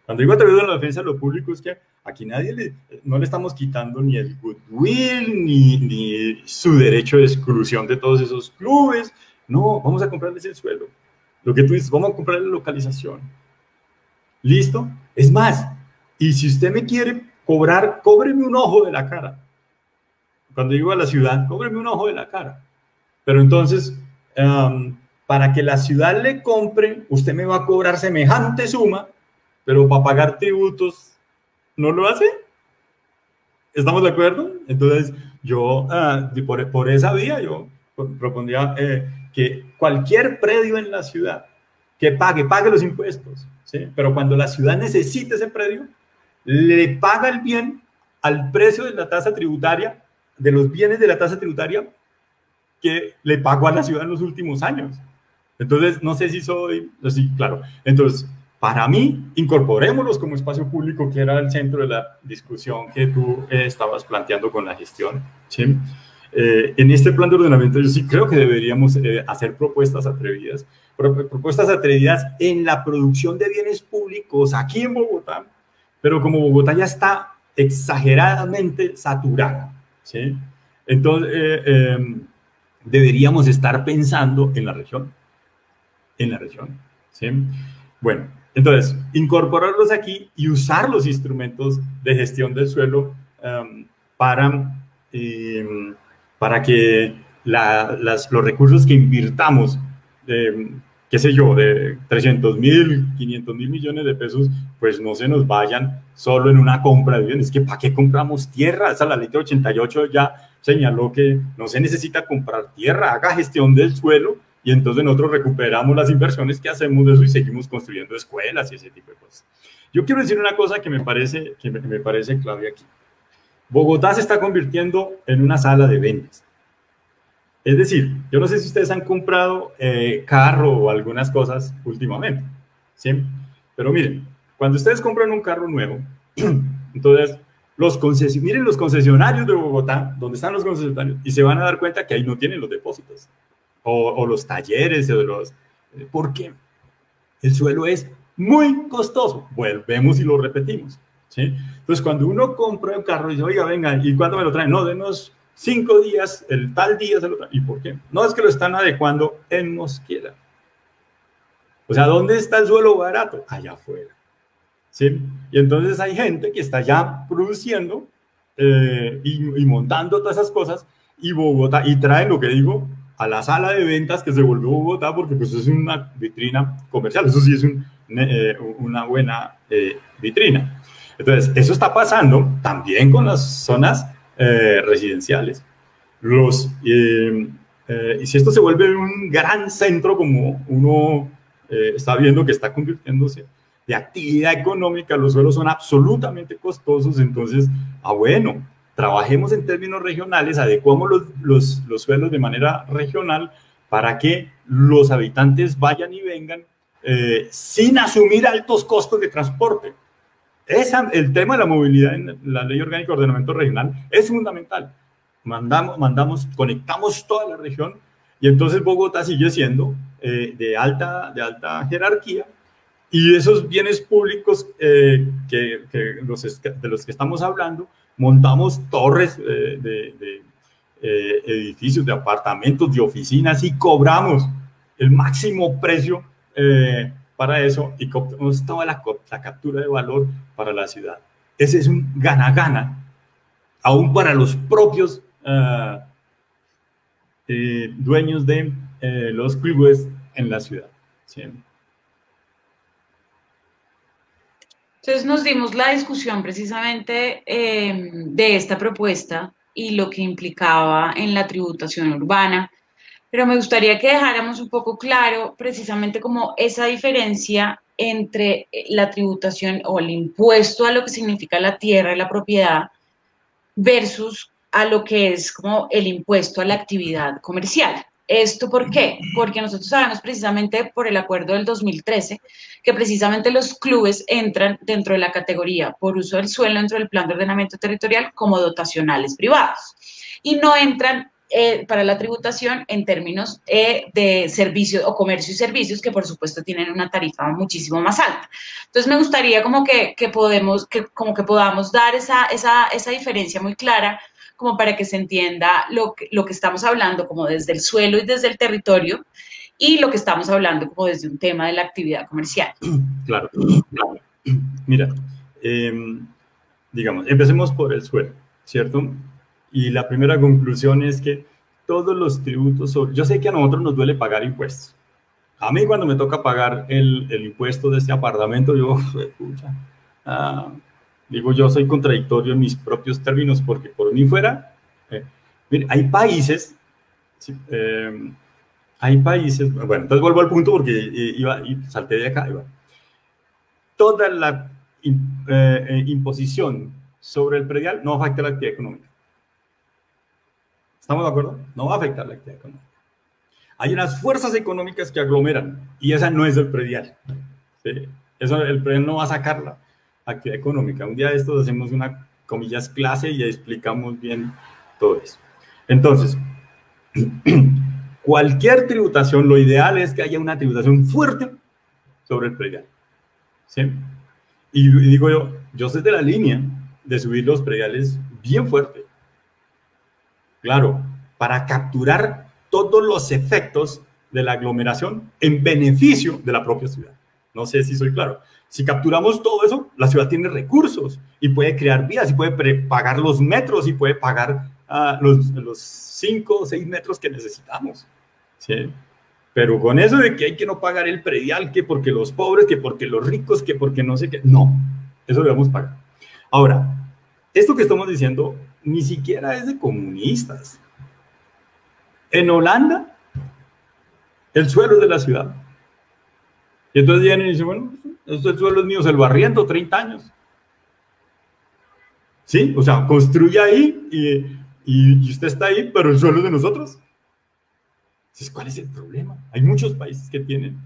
Cuando digo atrevidos en la defensa de lo público es que aquí no le estamos quitando ni el goodwill, ni su derecho de exclusión de todos esos clubes. No, vamos a comprarles el suelo. Lo que tú dices, vamos a comprar la localización. ¿Listo? Es más, y si usted me quiere cobrar, cóbreme un ojo de la cara. Cuando llego a la ciudad, cóbreme un ojo de la cara. Pero entonces, para que la ciudad le compre, usted me va a cobrar semejante suma, pero para pagar tributos no lo hace. ¿Estamos de acuerdo? Entonces, yo, por esa vía, yo propondría que cualquier predio en la ciudad que pague los impuestos, ¿sí? Pero cuando la ciudad necesite ese predio, le paga el bien al precio de la tasa tributaria, de los bienes de la tasa tributaria que le pagó a la ciudad en los últimos años. Entonces, no sé si sí, claro. Entonces, para mí, incorporémoslos como espacio público, que era el centro de la discusión que tú estabas planteando con la gestión, ¿sí? En este plan de ordenamiento yo sí creo que deberíamos hacer propuestas atrevidas en la producción de bienes públicos aquí en Bogotá, pero como Bogotá ya está exageradamente saturada, ¿sí? Entonces, deberíamos estar pensando en la región, ¿sí? Bueno, entonces, incorporarlos aquí y usar los instrumentos de gestión del suelo para que los recursos que invirtamos, qué sé yo, de 300.000, 500.000 millones de pesos, pues no se nos vayan solo en una compra de bienes. Es que ¿para qué compramos tierra? Esa la ley de 88 ya señaló que no se necesita comprar tierra, haga gestión del suelo y entonces nosotros recuperamos las inversiones que hacemos de eso y seguimos construyendo escuelas y ese tipo de cosas. Yo quiero decir una cosa que me parece clave aquí. Bogotá se está convirtiendo en una sala de ventas. Es decir, yo no sé si ustedes han comprado carro o algunas cosas últimamente, ¿sí? Pero miren, cuando ustedes compran un carro nuevo, entonces miren los concesionarios de Bogotá, donde están los concesionarios, y se van a dar cuenta que ahí no tienen los depósitos, o los talleres, ¿por qué? El suelo es muy costoso. Volvemos y lo repetimos, ¿sí? Entonces, cuando uno compra un carro y dice, oiga, venga, ¿y cuándo me lo traen? No, denos 5 días, el tal día se lo traen. ¿Y por qué? No, es que lo están adecuando en Mosquera. O sea, ¿dónde está el suelo barato? Allá afuera, ¿sí? Y entonces hay gente que está ya produciendo y montando todas esas cosas, y Bogotá, y traen lo que digo, a la sala de ventas que se volvió Bogotá, porque pues es una vitrina comercial, eso sí es una buena vitrina. Entonces, eso está pasando también con las zonas residenciales. Y si esto se vuelve un gran centro, como uno está viendo que está convirtiéndose de actividad económica, los suelos son absolutamente costosos, entonces, bueno, trabajemos en términos regionales, adecuamos los suelos de manera regional para que los habitantes vayan y vengan sin asumir altos costos de transporte. El tema de la movilidad en la Ley Orgánica de Ordenamiento Regional es fundamental. Conectamos toda la región y entonces Bogotá sigue siendo de alta jerarquía, y esos bienes públicos de los que estamos hablando, montamos torres de edificios, de apartamentos, de oficinas, y cobramos el máximo precio para eso, y cobramos toda la captura de valor para la ciudad. Ese es un gana-gana, aún para los propios dueños de los clubes en la ciudad, ¿sí? Entonces nos dimos la discusión precisamente de esta propuesta y lo que implicaba en la tributación urbana, pero me gustaría que dejáramos un poco claro precisamente como esa diferencia entre la tributación o el impuesto a lo que significa la tierra y la propiedad versus a lo que es como el impuesto a la actividad comercial. ¿Esto por qué? Porque nosotros sabemos precisamente por el acuerdo del 2013 que precisamente los clubes entran dentro de la categoría por uso del suelo dentro del plan de ordenamiento territorial como dotacionales privados y no entran para la tributación en términos de servicios o comercio y servicios, que por supuesto tienen una tarifa muchísimo más alta. Entonces me gustaría como que podamos dar esa diferencia muy clara, como para que se entienda lo que estamos hablando como desde el suelo y desde el territorio, y lo que estamos hablando como desde un tema de la actividad comercial. Claro. Mira, digamos, empecemos por el suelo, ¿cierto? Y la primera conclusión es que todos los tributos, yo sé que a nosotros nos duele pagar impuestos, A mí cuando me toca pagar el impuesto de este apartamento, yo, escucha, ah, digo, yo soy contradictorio en mis propios términos porque por mí fuera, mire, sí, hay países, bueno, entonces vuelvo al punto porque iba y salté de acá. Toda la imposición sobre el predial no afecta la actividad económica. ¿Estamos de acuerdo? No va a afectar la actividad económica. Hay unas fuerzas económicas que aglomeran y esa no es el predial. ¿Sí? Eso, el predial no va a sacar la actividad económica. Un día de estos hacemos una, comillas, clase y explicamos bien todo eso. Entonces, cualquier tributación, lo ideal es que haya una tributación fuerte sobre el predial. ¿Sí? Y digo yo soy de la línea de subir los prediales bien fuerte. Claro, para capturar todos los efectos de la aglomeración en beneficio de la propia ciudad. No sé si soy claro. Si capturamos todo eso, la ciudad tiene recursos y puede crear vías y puede pagar los metros y puede pagar los 5 o 6 metros que necesitamos. ¿Sí? Pero con eso de que hay que no pagar el predial, que porque los pobres, que porque los ricos, que porque no sé qué, no, eso lo debemos pagar. Ahora, esto que estamos diciendo ni siquiera es de comunistas. En Holanda, el suelo es de la ciudad. Y entonces vienen y dicen, bueno, esto el suelo es mío, se lo arriendo 30 años. ¿Sí? O sea, construye ahí y usted está ahí, pero el suelo es de nosotros. Entonces, ¿cuál es el problema? Hay muchos países que tienen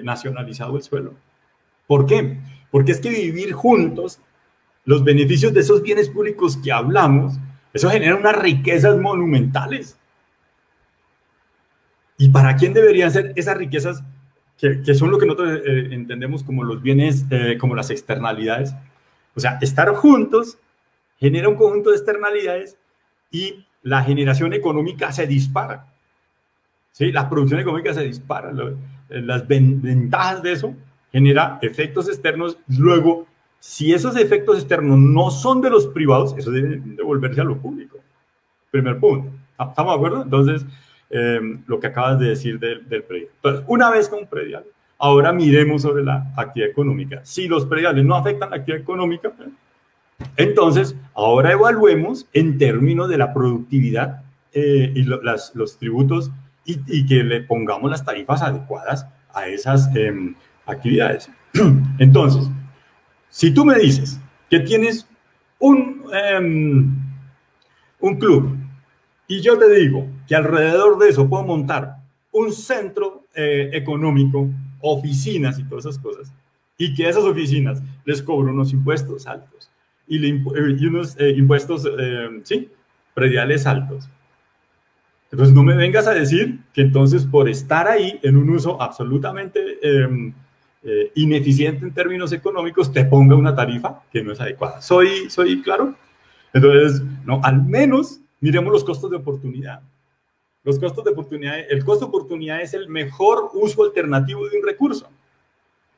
nacionalizado el suelo. ¿Por qué? Porque es que vivir juntos, los beneficios de esos bienes públicos que hablamos, eso genera unas riquezas monumentales. ¿Y para quién deberían ser esas riquezas que son lo que nosotros entendemos como los bienes, como las externalidades? O sea, estar juntos genera un conjunto de externalidades y la generación económica se dispara. ¿Sí? La producción económica se dispara. Las ventajas de eso genera efectos externos. Luego, si esos efectos externos no son de los privados, eso debe devolverse a lo público. Primer punto. ¿Estamos de acuerdo? Entonces, lo que acabas de decir del predial. Entonces, una vez con un predial, ahora miremos sobre la actividad económica. Si los prediales no afectan la actividad económica, entonces, ahora evaluemos en términos de la productividad y los tributos y que le pongamos las tarifas adecuadas a esas actividades. Entonces, si tú me dices que tienes un club y yo te digo que alrededor de eso puedo montar un centro económico, oficinas y todas esas cosas, y que a esas oficinas les cobro unos impuestos altos y unos impuestos, sí, prediales altos. Entonces no me vengas a decir que entonces por estar ahí en un uso absolutamente ineficiente en términos económicos te ponga una tarifa que no es adecuada. ¿Soy claro? Entonces, no, al menos miremos los costos de oportunidad. Los costos de oportunidad, el costo de oportunidad es el mejor uso alternativo de un recurso.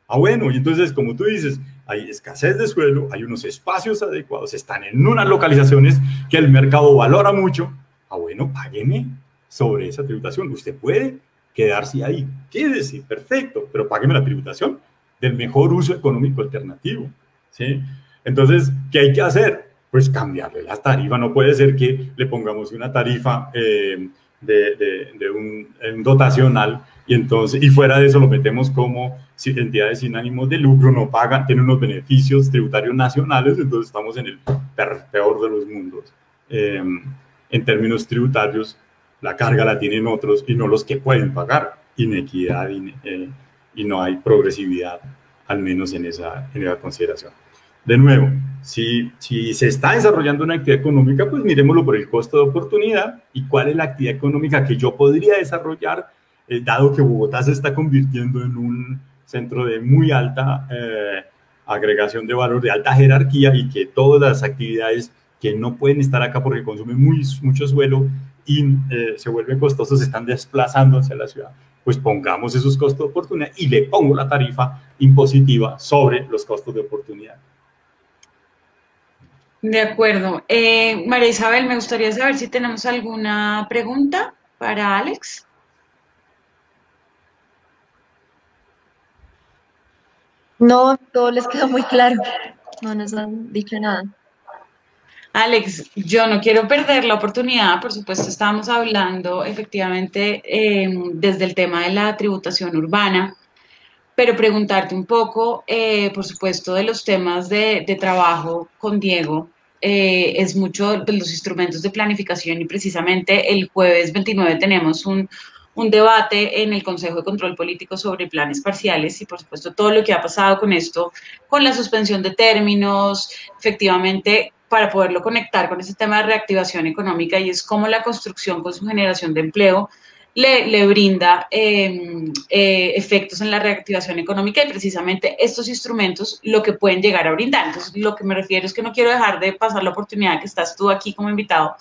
Ah, bueno, y entonces, como tú dices, hay escasez de suelo, hay unos espacios adecuados, están en unas localizaciones que el mercado valora mucho. Ah, bueno, págueme sobre esa tributación. Usted puede quedarse ahí. Quédese, perfecto, pero págueme la tributación del mejor uso económico alternativo. ¿Sí? Entonces, ¿qué hay que hacer? Pues cambiarle la tarifa. No puede ser que le pongamos una tarifa de un dotacional y fuera de eso lo metemos como entidades sin ánimos de lucro, no pagan, tienen unos beneficios tributarios nacionales, entonces estamos en el peor de los mundos. En términos tributarios, la carga la tienen otros y no los que pueden pagar. Inequidad y no hay progresividad, al menos en esa consideración. De nuevo, si se está desarrollando una actividad económica, pues miremoslo por el costo de oportunidad y cuál es la actividad económica que yo podría desarrollar, dado que Bogotá se está convirtiendo en un centro de muy alta agregación de valor, de alta jerarquía, y que todas las actividades que no pueden estar acá porque consumen mucho suelo y se vuelven costosos, se están desplazando hacia la ciudad. Pues pongamos esos costos de oportunidad y le pongo la tarifa impositiva sobre los costos de oportunidad. De acuerdo. María Isabel, me gustaría saber si tenemos alguna pregunta para Alex. No, todo les quedó muy claro. No nos han dicho nada. Alex, yo no quiero perder la oportunidad, por supuesto, estábamos hablando efectivamente desde el tema de la tributación urbana, pero preguntarte un poco, por supuesto, de los temas de trabajo con Diego. Es mucho de los instrumentos de planificación y precisamente el jueves 29 tenemos un debate en el Consejo de Control Político sobre planes parciales y, por supuesto, todo lo que ha pasado con esto, con la suspensión de términos, efectivamente, para poderlo conectar con ese tema de reactivación económica y es cómo la construcción con su generación de empleo le brinda efectos en la reactivación económica y precisamente estos instrumentos lo que pueden llegar a brindar. Entonces, lo que me refiero es que no quiero dejar de pasar la oportunidad que estás tú aquí como invitado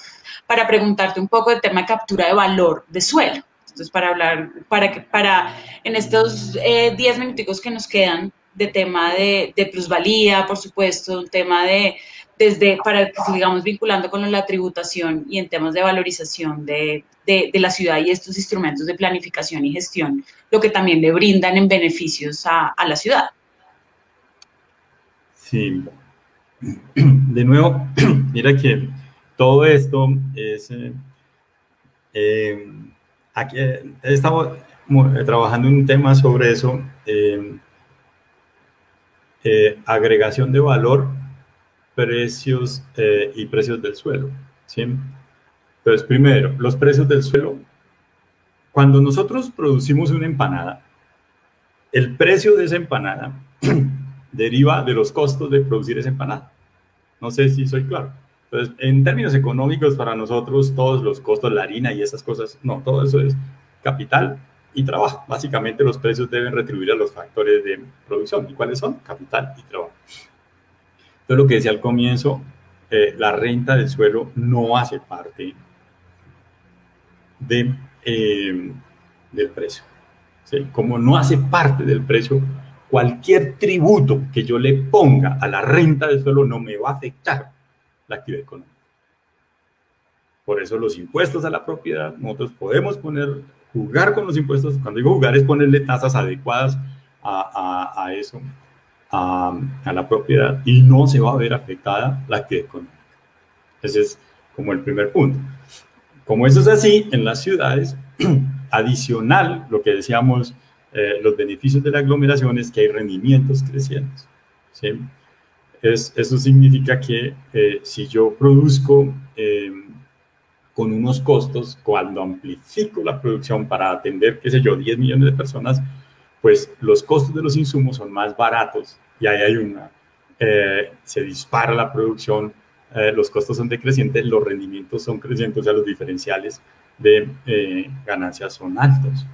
para preguntarte un poco del tema de captura de valor de suelo. Entonces, para hablar, para en estos 10 minuticos que nos quedan de tema de plusvalía, por supuesto, un tema desde para que sigamos vinculando con la tributación y en temas de valorización de la ciudad y estos instrumentos de planificación y gestión, lo que también le brindan en beneficios a la ciudad. Sí, de nuevo, mira que todo esto es... aquí estamos trabajando en un tema sobre eso, agregación de valor, precios y precios del suelo, ¿sí? Entonces, primero, los precios del suelo. Cuando nosotros producimos una empanada, el precio de esa empanada deriva de los costos de producir esa empanada. No sé si soy claro. Entonces, en términos económicos, para nosotros, todos los costos, la harina y esas cosas, no, todo eso es capital y trabajo. Básicamente, los precios deben retribuir a los factores de producción. ¿Y cuáles son? Capital y trabajo. Entonces, lo que decía al comienzo, la renta del suelo no hace parte de, del precio. ¿Sí? Como no hace parte del precio, cualquier tributo que yo le ponga a la renta del suelo no me va a afectar la actividad económica. Por eso los impuestos a la propiedad, nosotros podemos jugar con los impuestos. Cuando digo jugar es ponerle tasas adecuadas a eso, a la propiedad, y no se va a ver afectada la actividad económica. Ese es como el primer punto. Como eso es así, en las ciudades, adicional, lo que decíamos, los beneficios de la aglomeración es que hay rendimientos crecientes, ¿sí? Eso significa que si yo produzco con unos costos, cuando amplifico la producción para atender, qué sé yo, 10 millones de personas, pues los costos de los insumos son más baratos y ahí hay se dispara la producción, los costos son decrecientes, los rendimientos son crecientes, o sea, los diferenciales de ganancias son altos.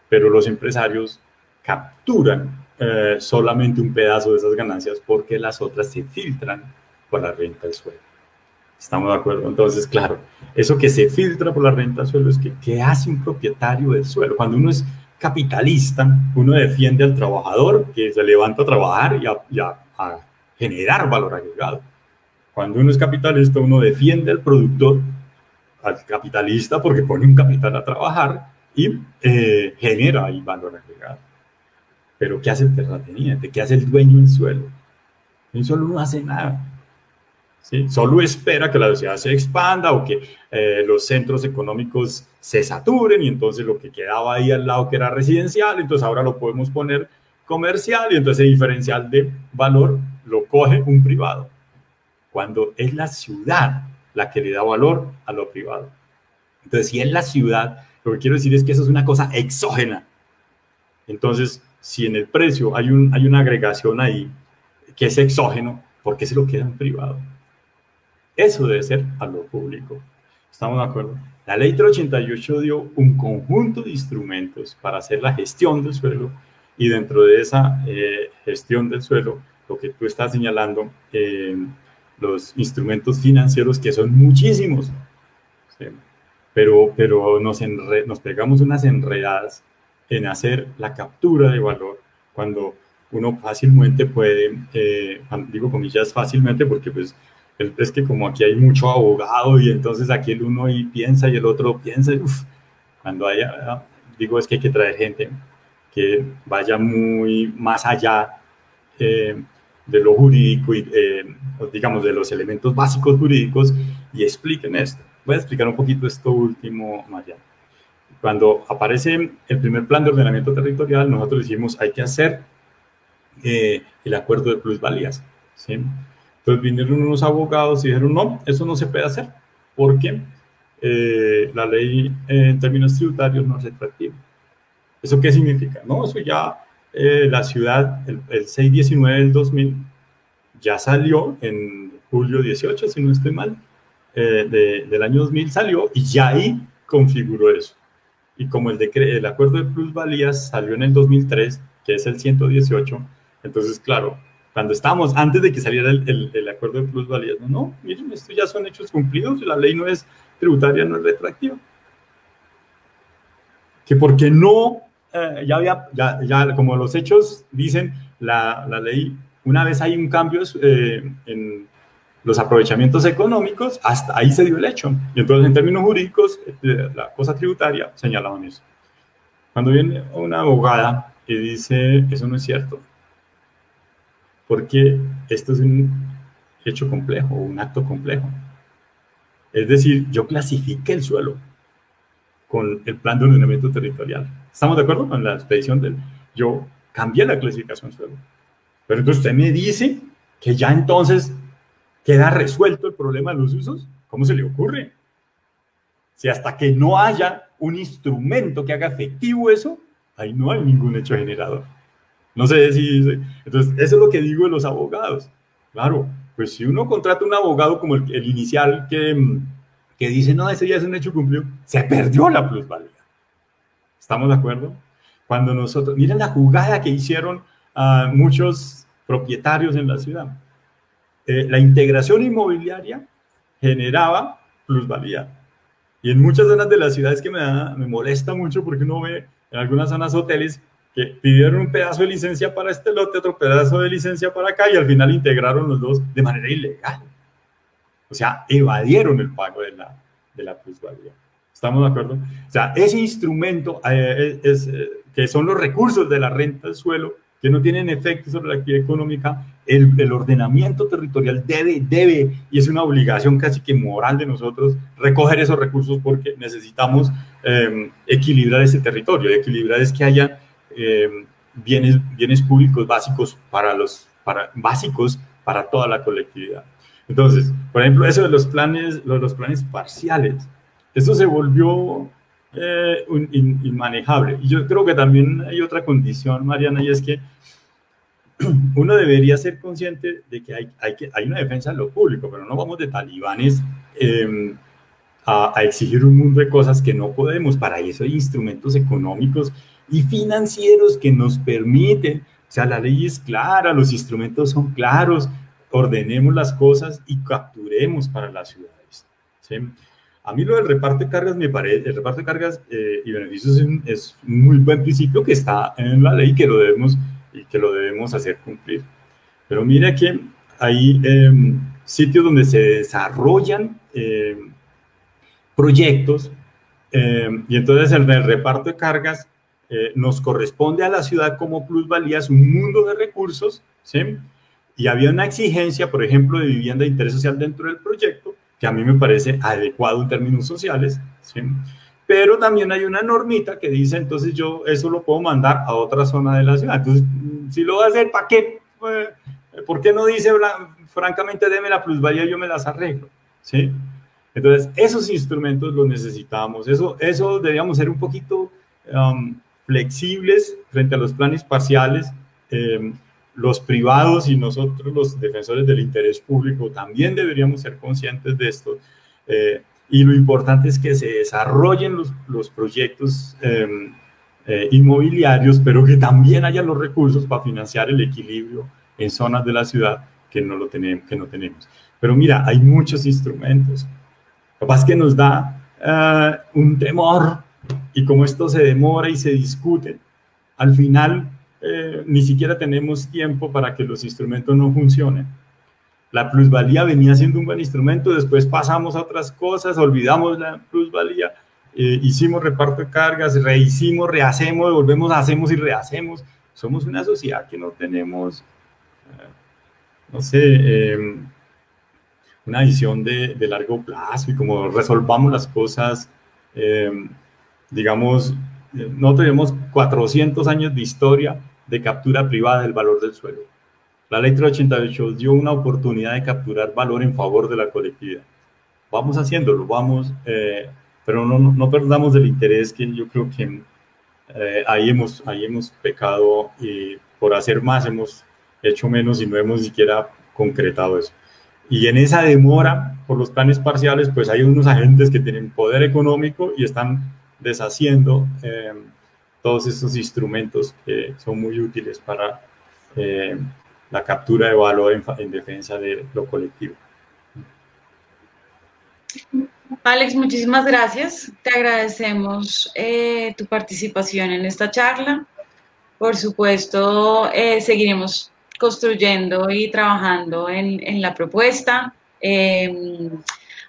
Pero los empresarios capturan solamente un pedazo de esas ganancias porque las otras se filtran por la renta del suelo. ¿Estamos de acuerdo? Entonces, claro, eso que se filtra por la renta del suelo es que ¿qué hace un propietario del suelo? Cuando uno es capitalista, uno defiende al trabajador que se levanta a trabajar y a generar valor agregado. Cuando uno es capitalista, uno defiende al productor, al capitalista, porque pone un capital a trabajar y genera ahí valor agregado. Pero ¿qué hace el terrateniente? ¿Qué hace el dueño del suelo? El suelo no hace nada. ¿Sí? Solo espera que la ciudad se expanda o que los centros económicos se saturen y entonces lo que quedaba ahí al lado que era residencial, entonces ahora lo podemos poner comercial y entonces el diferencial de valor lo coge un privado. Cuando es la ciudad la que le da valor a lo privado. Entonces, si es la ciudad, lo que quiero decir es que eso es una cosa exógena. Entonces, si en el precio hay una agregación ahí que es exógeno, ¿por qué se lo queda en privado? Eso debe ser a lo público. ¿Estamos de acuerdo? La ley 388 dio un conjunto de instrumentos para hacer la gestión del suelo y dentro de esa gestión del suelo, lo que tú estás señalando, los instrumentos financieros que son muchísimos, ¿sí? pero nos pegamos unas enredadas en hacer la captura de valor cuando uno fácilmente puede, digo comillas fácilmente porque pues es que como aquí hay mucho abogado y entonces aquí el uno y piensa y el otro piensa, cuando haya, digo es que hay que traer gente que vaya muy más allá de lo jurídico y, digamos, de los elementos básicos jurídicos y expliquen esto. Voy a explicar un poquito esto último, Mariana. Cuando aparece el primer plan de ordenamiento territorial, nosotros dijimos hay que hacer el acuerdo de plusvalías, ¿sí? Entonces vinieron unos abogados y dijeron, no, eso no se puede hacer, porque la ley en términos tributarios no es retroactiva. ¿Eso qué significa? No, eso ya la ciudad, el 619 del 2000, ya salió en julio 18, si no estoy mal, del año 2000 salió y ya ahí configuró eso. Y como el acuerdo de plusvalías salió en el 2003, que es el 118, entonces, claro, cuando estábamos, antes de que saliera el acuerdo de plusvalías, no, miren, esto ya son hechos cumplidos, la ley no es tributaria, no es retroactiva. Que porque no, ya como los hechos dicen, la ley, una vez hay un cambio en los aprovechamientos económicos, hasta ahí se dio el hecho. Y entonces, en términos jurídicos, la cosa tributaria señalaban eso. Cuando viene una abogada y dice, eso no es cierto, porque esto es un hecho complejo, un acto complejo. Es decir, yo clasifiqué el suelo con el plan de ordenamiento territorial. ¿Estamos de acuerdo con la expedición del? Yo cambié la clasificación suelo. Pero entonces usted me dice que ya entonces queda resuelto el problema de los usos. ¿Cómo se le ocurre? Si hasta que no haya un instrumento que haga efectivo eso, ahí no hay ningún hecho generador. No sé si... Entonces, eso es lo que digo de los abogados. Claro, pues si uno contrata un abogado como el inicial que dice, no, ese ya es un hecho cumplido, se perdió la plusvalía. ¿Estamos de acuerdo? Cuando nosotros... Miren la jugada que hicieron muchos propietarios en la ciudad. La integración inmobiliaria generaba plusvalía. Y en muchas zonas de las ciudades que me molesta mucho porque uno ve en algunas zonas hoteles que pidieron un pedazo de licencia para este lote, otro pedazo de licencia para acá y al final integraron los dos de manera ilegal. O sea, evadieron el pago de la plusvalía. ¿Estamos de acuerdo? O sea, ese instrumento que son los recursos de la renta del suelo, que no tienen efecto sobre la actividad económica, el ordenamiento territorial debe, y es una obligación casi que moral de nosotros, recoger esos recursos porque necesitamos equilibrar ese territorio. Equilibrar es que haya bienes públicos básicos básicos para toda la colectividad. Entonces, por ejemplo, eso de los planes parciales, eso se volvió inmanejable. Y yo creo que también hay otra condición, Mariana, y es que uno debería ser consciente de que hay una defensa de lo público, pero no vamos de talibanes a exigir un mundo de cosas que no podemos. Para eso hay instrumentos económicos y financieros que nos permiten, o sea, la ley es clara, los instrumentos son claros, ordenemos las cosas y capturemos para las ciudades, ¿sí? A mí lo del reparto de cargas me parece, el reparto de cargas y beneficios es un muy buen principio que está en la ley que lo debemos hacer cumplir. Pero mira que hay sitios donde se desarrollan proyectos y entonces el reparto de cargas nos corresponde a la ciudad como plusvalías un mundo de recursos, ¿sí? Y había una exigencia, por ejemplo, de vivienda de interés social dentro del proyecto, que a mí me parece adecuado en términos sociales, ¿sí? Pero también hay una normita que dice, entonces yo eso lo puedo mandar a otra zona de la ciudad. Entonces, si lo voy a hacer, ¿para qué? ¿Por qué no dice, francamente, deme la plusvalía y yo me las arreglo? ¿Sí? Entonces, esos instrumentos los necesitamos. Eso deberíamos ser un poquito flexibles frente a los planes parciales. Los privados y nosotros, los defensores del interés público, también deberíamos ser conscientes de esto. Y lo importante es que se desarrollen los proyectos inmobiliarios, pero que también haya los recursos para financiar el equilibrio en zonas de la ciudad que no tenemos. Pero mira, hay muchos instrumentos. Capaz que nos da un temor, y como esto se demora y se discute, al final ni siquiera tenemos tiempo para que los instrumentos no funcionen. La plusvalía venía siendo un buen instrumento, después pasamos a otras cosas, olvidamos la plusvalía, hicimos reparto de cargas, rehicimos, rehacemos, volvemos, hacemos y rehacemos. Somos una sociedad que no tenemos no sé, una visión de largo plazo y como resolvamos las cosas, digamos, no tenemos 400 años de historia de captura privada del valor del suelo. La ley 388 dio una oportunidad de capturar valor en favor de la colectividad. Vamos haciéndolo, pero no perdamos el interés, que yo creo que ahí hemos pecado y por hacer más hemos hecho menos y no hemos siquiera concretado eso. Y en esa demora por los planes parciales, pues hay unos agentes que tienen poder económico y están deshaciendo todos estos instrumentos que son muy útiles para la captura de valor en defensa de lo colectivo. Alex, muchísimas gracias. Te agradecemos tu participación en esta charla. Por supuesto, seguiremos construyendo y trabajando en la propuesta.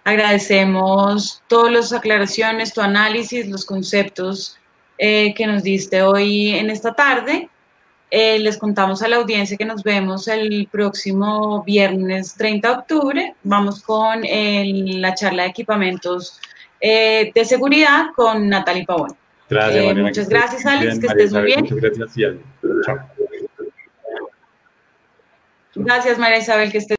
Agradecemos todas las aclaraciones, tu análisis, los conceptos que nos diste hoy en esta tarde. Les contamos a la audiencia que nos vemos el próximo viernes 30 de octubre. Vamos con la charla de equipamientos de seguridad con Natalie Pavón. Gracias, Mariana, muchas gracias, Alex, bien, que estés muy bien. Muchas gracias y chao. Gracias, María Isabel, que estés